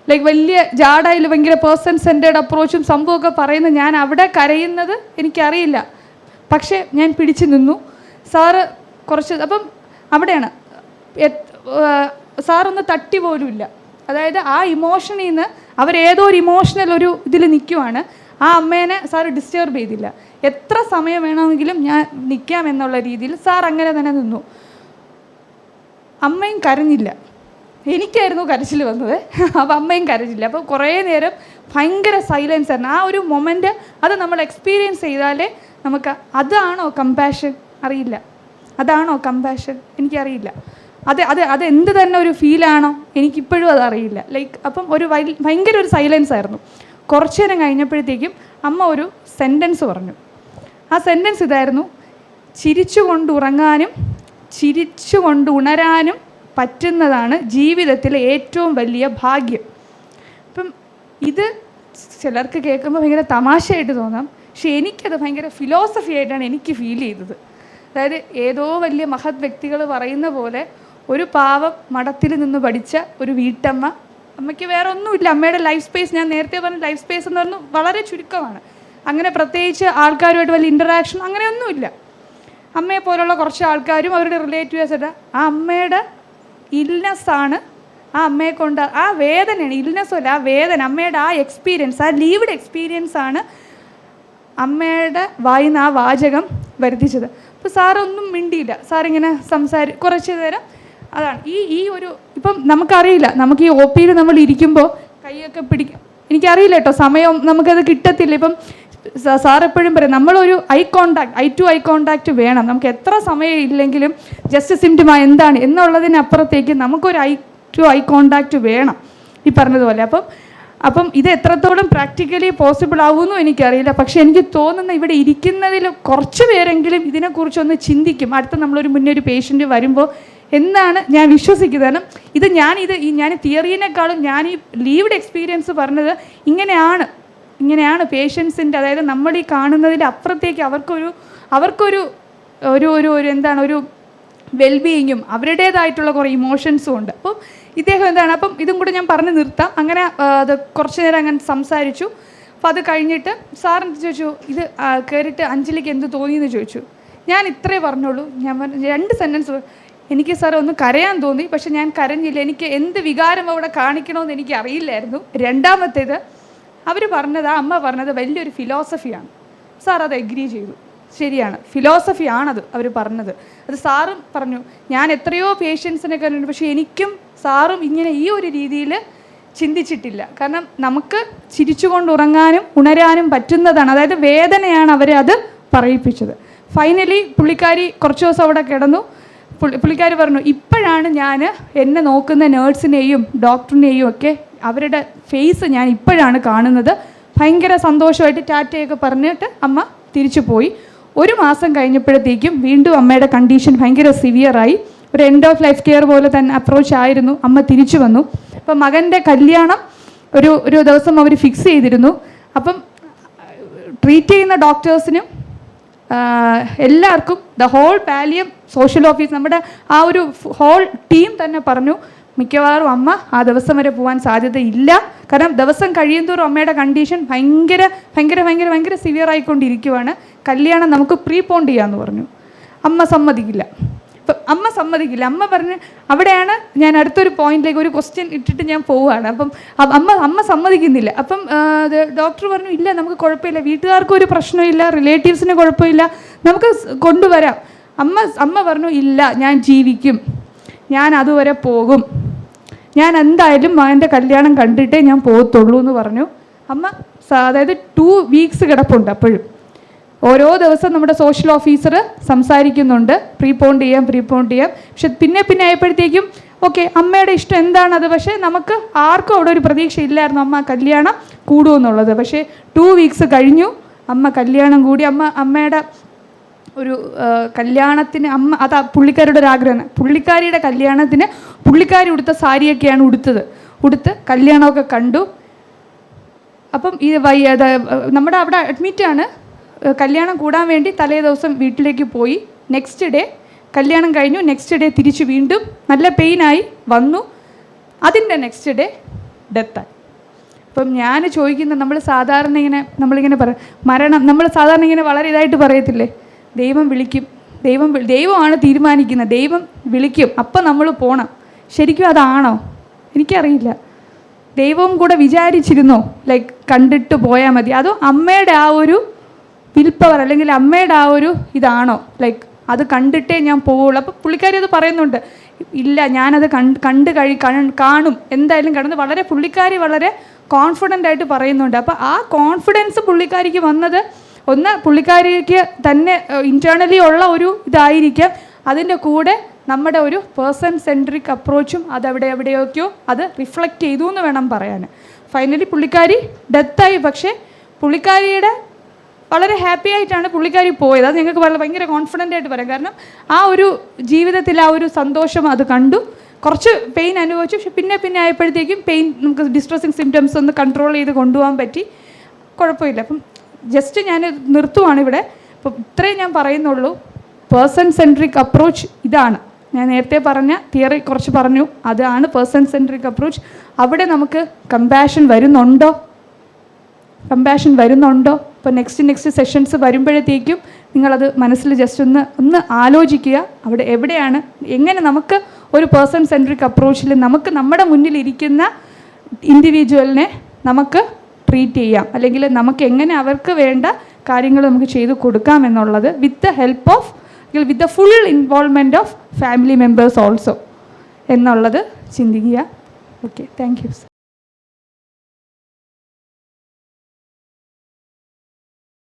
ലൈക്ക് വലിയ ജാഡയിൽ ഭയങ്കര പേഴ്സൺ സെൻറ്റേർഡ് അപ്രോച്ചും സംഭവമൊക്കെ പറയുന്നത് ഞാൻ അവിടെ കരയുന്നത് എനിക്കറിയില്ല. പക്ഷേ ഞാൻ പിടിച്ചു നിന്നു. സാറ് അപ്പം അവിടെയാണ് സാറൊന്ന് തട്ടി പോലുമില്ല. അതായത് ആ ഇമോഷനിൽ നിന്ന് അവരേതോ ഒരു ഇമോഷണൽ ഒരു ഇതിൽ നിൽക്കുവാണ്. ആ അമ്മേനെ സാറ് ഡിസ്റ്റർബ് ചെയ്തില്ല. എത്ര സമയം വേണമെങ്കിലും ഞാൻ നിൽക്കാം എന്നുള്ള രീതിയിൽ സാർ അങ്ങനെ തന്നെ നിന്നു. അമ്മയും കരഞ്ഞില്ല, എനിക്കായിരുന്നു കരച്ചിൽ വന്നത്. അപ്പോൾ അമ്മയും കരഞ്ഞില്ല. അപ്പോൾ കുറേ നേരം ഭയങ്കര സൈലൻസ് ആയിരുന്നു. ആ ഒരു മൊമെൻറ്റ് അത് നമ്മൾ എക്സ്പീരിയൻസ് ചെയ്താലേ നമുക്ക് അതാണോ കമ്പാഷൻ അറിയില്ല. എനിക്കറിയില്ല. അത് എന്ത് തന്നെ ഒരു ഫീലാണോ എനിക്കിപ്പോഴും അതറിയില്ല. ലൈക്ക് അപ്പം ഭയങ്കര ഒരു സൈലൻസ് ആയിരുന്നു. കുറച്ചു നേരം കഴിഞ്ഞപ്പോഴത്തേക്കും അമ്മ ഒരു സെൻറ്റൻസ് പറഞ്ഞു. ആ സെൻറ്റൻസ് ഇതായിരുന്നു: ചിരിച്ചുകൊണ്ടുറങ്ങാനും ചിരിച്ചുകൊണ്ടുണരാനും പറ്റുന്നതാണ് ജീവിതത്തിലെ ഏറ്റവും വലിയ ഭാഗ്യം. അപ്പം ഇത് ചിലർക്ക് കേൾക്കുമ്പോൾ ഭയങ്കര തമാശയായിട്ട് തോന്നാം, പക്ഷെ എനിക്കത് ഭയങ്കര ഫിലോസഫി ആയിട്ടാണ് എനിക്ക് ഫീൽ ചെയ്തത്. അതായത് ഏതോ വലിയ മഹത് വ്യക്തികൾ പറയുന്ന പോലെ ഒരു പാവം മഠത്തിൽ നിന്ന് പഠിച്ച ഒരു വീട്ടമ്മ, അമ്മയ്ക്ക് വേറെ ഒന്നുമില്ല. അമ്മയുടെ ലൈഫ് സ്പേസ്, ഞാൻ നേരത്തെ പറഞ്ഞ ലൈഫ് സ്പേസ് എന്ന് പറഞ്ഞാൽ വളരെ ചുരുക്കമാണ്. അങ്ങനെ പ്രത്യേകിച്ച് ആൾക്കാരുമായിട്ട് വലിയ ഇൻ്ററാക്ഷൻ അങ്ങനെയൊന്നുമില്ല. അമ്മയെ പോലുള്ള കുറച്ച് ആൾക്കാരും അവരുടെ റിലേറ്റീവ്സായിട്ട് ആ അമ്മയുടെ ഇൽനെസ്സാണ് ആ അമ്മയെ കൊണ്ട് ആ വേദനയാണ്, ഇൽനെസ്സല്ല ആ വേദന, അമ്മയുടെ ആ എക്സ്പീരിയൻസ്, ആ ലീവ്ഡ് എക്സ്പീരിയൻസാണ് അമ്മയുടെ വായിന്ന് ആ വാചകം വരുത്തിച്ചത്. അപ്പോൾ സാറൊന്നും മിണ്ടിയില്ല. സാറിങ്ങനെ കുറച്ച് നേരം അതാണ് ഈ ഒരു ഇപ്പം നമുക്കറിയില്ല, നമുക്ക് ഈ ഒ പിയിൽ നമ്മൾ ഇരിക്കുമ്പോൾ കൈയൊക്കെ എനിക്കറിയില്ല കേട്ടോ, സമയം നമുക്കത് കിട്ടത്തില്ല. ഇപ്പം സാർ എപ്പോഴും പറയും നമ്മളൊരു ഐ ടു ഐ കോണ്ടാക്റ്റ് വേണം. നമുക്ക് എത്ര സമയം ഇല്ലെങ്കിലും ജസ്റ്റ് സിംറ്റം എന്താണ് എന്നുള്ളതിനപ്പുറത്തേക്ക് നമുക്കൊരു ഐ ടു ഐ കോണ്ടാക്റ്റ് വേണം ഈ പറഞ്ഞതുപോലെ. അപ്പം ഇത് എത്രത്തോളം പ്രാക്ടിക്കലി പോസിബിൾ ആവുമെന്നും എനിക്കറിയില്ല. പക്ഷെ എനിക്ക് തോന്നുന്ന ഇവിടെ ഇരിക്കുന്നതിൽ കുറച്ച് പേരെങ്കിലും ഇതിനെക്കുറിച്ചൊന്ന് ചിന്തിക്കും. അടുത്ത നമ്മളൊരു മുന്നേ ഒരു പേഷ്യൻ്റ് വരുമ്പോൾ എന്നാണ് ഞാൻ വിശ്വസിക്കുന്നത്. കാരണം ഞാൻ തിയറീനേക്കാളും ഞാൻ ഈ ലീവ്ഡ് എക്സ്പീരിയൻസ് പറഞ്ഞത് ഇങ്ങനെയാണ് പേഷ്യൻസിൻ്റെ, അതായത് നമ്മൾ ഈ കാണുന്നതിൽ അപ്പുറത്തേക്ക് അവർക്കൊരു എന്താണ് ഒരു വെൽബീയിങ്ങും അവരുടേതായിട്ടുള്ള കുറേ ഇമോഷൻസും ഉണ്ട്. അപ്പം ഇദ്ദേഹം എന്താണ്, അപ്പം ഇതും കൂടെ ഞാൻ പറഞ്ഞു നിർത്താം. അങ്ങനെ അത് കുറച്ച് നേരം അങ്ങനെ സംസാരിച്ചു. അപ്പോൾ അത് കഴിഞ്ഞിട്ട് സാറിന് ചോദിച്ചു, ഇത് കയറിയിട്ട് അഞ്ജലിക്ക് എന്ത് തോന്നിയെന്ന് ചോദിച്ചു. ഞാൻ ഇത്രേ പറഞ്ഞുള്ളൂ. ഞാൻ 2 സെൻറ്റൻസ്, എനിക്ക് സാർ ഒന്ന് കരയാൻ തോന്നി, പക്ഷെ ഞാൻ കരഞ്ഞില്ല. എനിക്ക് എന്ത് വികാരം അവിടെ കാണിക്കണമെന്ന് എനിക്ക് അറിയില്ലായിരുന്നു. രണ്ടാമത്തേത് അമ്മ പറഞ്ഞത് വലിയൊരു ഫിലോസഫിയാണ്. സാർ അത് എഗ്രി ചെയ്തു. ശരിയാണ്, ഫിലോസഫിയാണത് അവർ പറഞ്ഞത്. അത് സാറും പറഞ്ഞു. ഞാൻ എത്രയോ പേഷ്യൻസിനെ കണ്ടിട്ടുണ്ട്, പക്ഷേ എനിക്കും സാറും ഇങ്ങനെ ഈ ഒരു രീതിയിൽ ചിന്തിച്ചിട്ടില്ല. കാരണം നമുക്ക് ചിരിച്ചുകൊണ്ട് ഉറങ്ങാനും ഉണരാനും പറ്റുന്നതാണ്. അതായത് വേദനയാണ് അവരെ അത് പറയിപ്പിച്ചത്. ഫൈനലി പുള്ളിക്കാരി കുറച്ച് ദിവസം അവിടെ കിടന്നു. പുള്ളിക്കാരി പറഞ്ഞു, ഇപ്പോഴാണ് ഞാൻ എന്നെ നോക്കുന്ന നേഴ്സിനെയും ഡോക്ടറിനെയും ഒക്കെ അവരുടെ ഫേസ് ഞാൻ ഇപ്പോഴാണ് കാണുന്നത്. ഭയങ്കര സന്തോഷമായിട്ട് ടാറ്റയൊക്കെ പറഞ്ഞിട്ട് അമ്മ തിരിച്ചു പോയി. 1 മാസം കഴിഞ്ഞപ്പോഴത്തേക്കും വീണ്ടും അമ്മയുടെ കണ്ടീഷൻ ഭയങ്കര സിവിയറായി. ഒരു എൻഡ് ഓഫ് ലൈഫ് കെയർ പോലെ തന്നെ അപ്രോച്ച് ആയിരുന്നു. അമ്മ തിരിച്ചു വന്നു. അപ്പം മകൻ്റെ കല്യാണം ഒരു ദിവസം അവർ ഫിക്സ് ചെയ്തിരുന്നു. അപ്പം ട്രീറ്റ് ചെയ്യുന്ന ഡോക്ടേഴ്സിനും എല്ലാവർക്കും the whole Pallium social office നമ്മുടെ ആ ഒരു ഹോൾ ടീം തന്നെ പറഞ്ഞു, മിക്കവാറും അമ്മ ആ ദിവസം വരെ പോകാൻ സാധ്യതയില്ല. കാരണം ദിവസം കഴിയുന്തോറും അമ്മയുടെ കണ്ടീഷൻ ഭയങ്കര ഭയങ്കര ഭയങ്കര ഭയങ്കര സിവിയർ ആയിക്കൊണ്ടിരിക്കുവാണ്. കല്യാണം നമുക്ക് പ്രീപോണ്ട് ചെയ്യാമെന്ന് പറഞ്ഞു. അമ്മ സമ്മതിക്കില്ല. അമ്മ പറഞ്ഞ് അവിടെയാണ് ഞാൻ അടുത്തൊരു പോയിന്റിലേക്ക് ഒരു ക്വസ്റ്റ്യൻ ഇട്ടിട്ട് ഞാൻ പോവുകയാണ്. അപ്പം അമ്മ സമ്മതിക്കുന്നില്ല. അപ്പം ഡോക്ടർ പറഞ്ഞു, ഇല്ല നമുക്ക് കുഴപ്പമില്ല, വീട്ടുകാർക്കും ഒരു പ്രശ്നമില്ല, റിലേറ്റീവ്സിന് കുഴപ്പമില്ല, നമുക്ക് കൊണ്ടുവരാം. അമ്മ പറഞ്ഞു, ഇല്ല ഞാൻ ജീവിക്കും, ഞാൻ അതുവരെ പോകും, ഞാൻ എന്തായാലും മകൻ്റെ കല്യാണം കണ്ടിട്ടേ ഞാൻ പോകത്തുള്ളൂ എന്ന് പറഞ്ഞു. അമ്മ അതായത് 2 വീക്സ് കിടപ്പുണ്ട്. അപ്പോഴും ഓരോ ദിവസം നമ്മുടെ സോഷ്യൽ ഓഫീസർ സംസാരിക്കുന്നുണ്ട്, പ്രീപോണ്ട് ചെയ്യാം. പക്ഷെ പിന്നെ ആയപ്പോഴത്തേക്കും ഓക്കെ അമ്മയുടെ ഇഷ്ടം എന്താണത്. പക്ഷേ നമുക്ക് ആർക്കും അവിടെ ഒരു പ്രതീക്ഷ ഇല്ലായിരുന്നു അമ്മ കല്യാണം കൂടുമെന്നുള്ളത്. പക്ഷേ 2 വീക്സ് കഴിഞ്ഞു, അമ്മ കല്യാണം കൂടി. അമ്മയുടെ ഒരു കല്യാണത്തിന് അത് പുള്ളിക്കാരിയുടെ ഒരു ആഗ്രഹമാണ്. പുള്ളിക്കാരിയുടെ കല്യാണത്തിന് പുള്ളിക്കാരി ഉടുത്ത സാരിയൊക്കെയാണ് ഉടുത്ത് കല്യാണമൊക്കെ കണ്ടു. അപ്പം നമ്മുടെ അവിടെ അഡ്മിറ്റാണ്. കല്യാണം കൂടാൻ വേണ്ടി തലേ ദിവസം വീട്ടിലേക്ക് പോയി. നെക്സ്റ്റ് ഡേ കല്യാണം കഴിഞ്ഞു. നെക്സ്റ്റ് ഡേ തിരിച്ചു വീണ്ടും നല്ല പെയിനായി വന്നു. അതിൻ്റെ നെക്സ്റ്റ് ഡേ ഡെത്തായി. അപ്പം ഞാൻ ചോദിക്കുന്നത്, നമ്മളിങ്ങനെ പറയും മരണം, നമ്മൾ സാധാരണ ഇങ്ങനെ വളരെ ഇതായിട്ട് പറയത്തില്ലേ, ദൈവം വിളിക്കും, ദൈവമാണ് തീരുമാനിക്കുന്നത്, ദൈവം വിളിക്കും, അപ്പം നമ്മൾ പോകണം. ശരിക്കും അതാണോ? എനിക്കറിയില്ല. ദൈവവും കൂടെ വിചാരിച്ചിരുന്നോ ലൈക്ക് കണ്ടിട്ട് പോയാൽ മതി? അതോ അമ്മയുടെ ആ ഒരു വിൽ പവർ അല്ലെങ്കിൽ അമ്മയുടെ ആ ഒരു ഇതാണോ ലൈക്ക് അത് കണ്ടിട്ടേ ഞാൻ പോവുള്ളൂ? അപ്പോൾ പുള്ളിക്കാരി അത് പറയുന്നുണ്ട്, ഇല്ല ഞാനത് കാണും, എന്തായാലും കാണുന്നത്. പുള്ളിക്കാരി വളരെ കോൺഫിഡൻ്റ് ആയിട്ട് പറയുന്നുണ്ട്. അപ്പോൾ ആ കോൺഫിഡൻസ് പുള്ളിക്കാരിക്ക് വന്നത് പുള്ളിക്കാരിക്ക് തന്നെ ഇൻറ്റേർണലി ഉള്ള ഒരു ഇതായിരിക്കാം. അതിൻ്റെ കൂടെ നമ്മുടെ ഒരു പേഴ്സൺ സെൻട്രിക് അപ്രോച്ചും അതവിടെ എവിടെയൊക്കെയോ അത് റിഫ്ലക്റ്റ് ചെയ്തു എന്ന് വേണം പറയാൻ. ഫൈനലി പുള്ളിക്കാരി ഡെത്തായി, പക്ഷേ പുള്ളിക്കാരിയുടെ വളരെ ഹാപ്പി ആയിട്ടാണ് പുള്ളിക്കാരി പോയത്. അത് ഞങ്ങൾക്ക് ഭയങ്കര കോൺഫിഡൻ്റ് ആയിട്ട് പറയാം. കാരണം ആ ഒരു ജീവിതത്തിൽ ആ ഒരു സന്തോഷം അത് കണ്ടു, കുറച്ച് പെയിൻ അനുഭവിച്ചു, പക്ഷെ പിന്നെ ആയപ്പോഴത്തേക്കും പെയിൻ നമുക്ക് ഡിസ്ട്രസിങ് സിംറ്റംസ് ഒന്ന് കൺട്രോൾ ചെയ്ത് കൊണ്ടുപോകാൻ പറ്റി, കുഴപ്പമില്ല. അപ്പം ജസ്റ്റ് ഞാൻ നിർത്തുവാണ് ഇവിടെ. അപ്പം ഇത്രയും ഞാൻ പറയുന്നുള്ളൂ. പേഴ്സൺ സെൻട്രിക് അപ്രോച്ച് ഇതാണ്. ഞാൻ നേരത്തെ പറഞ്ഞ തിയറി കുറച്ച് പറഞ്ഞു, അതാണ് പേഴ്സൺ സെൻട്രിക് അപ്രോച്ച്. അവിടെ നമുക്ക് കമ്പാഷൻ വരുന്നുണ്ടോ? ഇപ്പോൾ നെക്സ്റ്റ് സെഷൻസ് വരുമ്പോഴത്തേക്കും നിങ്ങളത് മനസ്സിൽ ജസ്റ്റ് ഒന്ന് ആലോചിക്കുക. അവിടെ എവിടെയാണ്, എങ്ങനെ നമുക്ക് ഒരു പേഴ്സൺ സെൻട്രിക് അപ്രോച്ചിൽ നമുക്ക് നമ്മുടെ മുന്നിലിരിക്കുന്ന ഇൻഡിവിജ്വലിനെ നമുക്ക് ട്രീറ്റ് ചെയ്യാം, അല്ലെങ്കിൽ നമുക്ക് എങ്ങനെ അവർക്ക് വേണ്ട കാര്യങ്ങൾ നമുക്ക് ചെയ്തു കൊടുക്കാം എന്നുള്ളത് വിത്ത് the help of, with the full involvement of family members also എന്നുള്ളത് ചിന്തിക്കുക. Okay, thank you.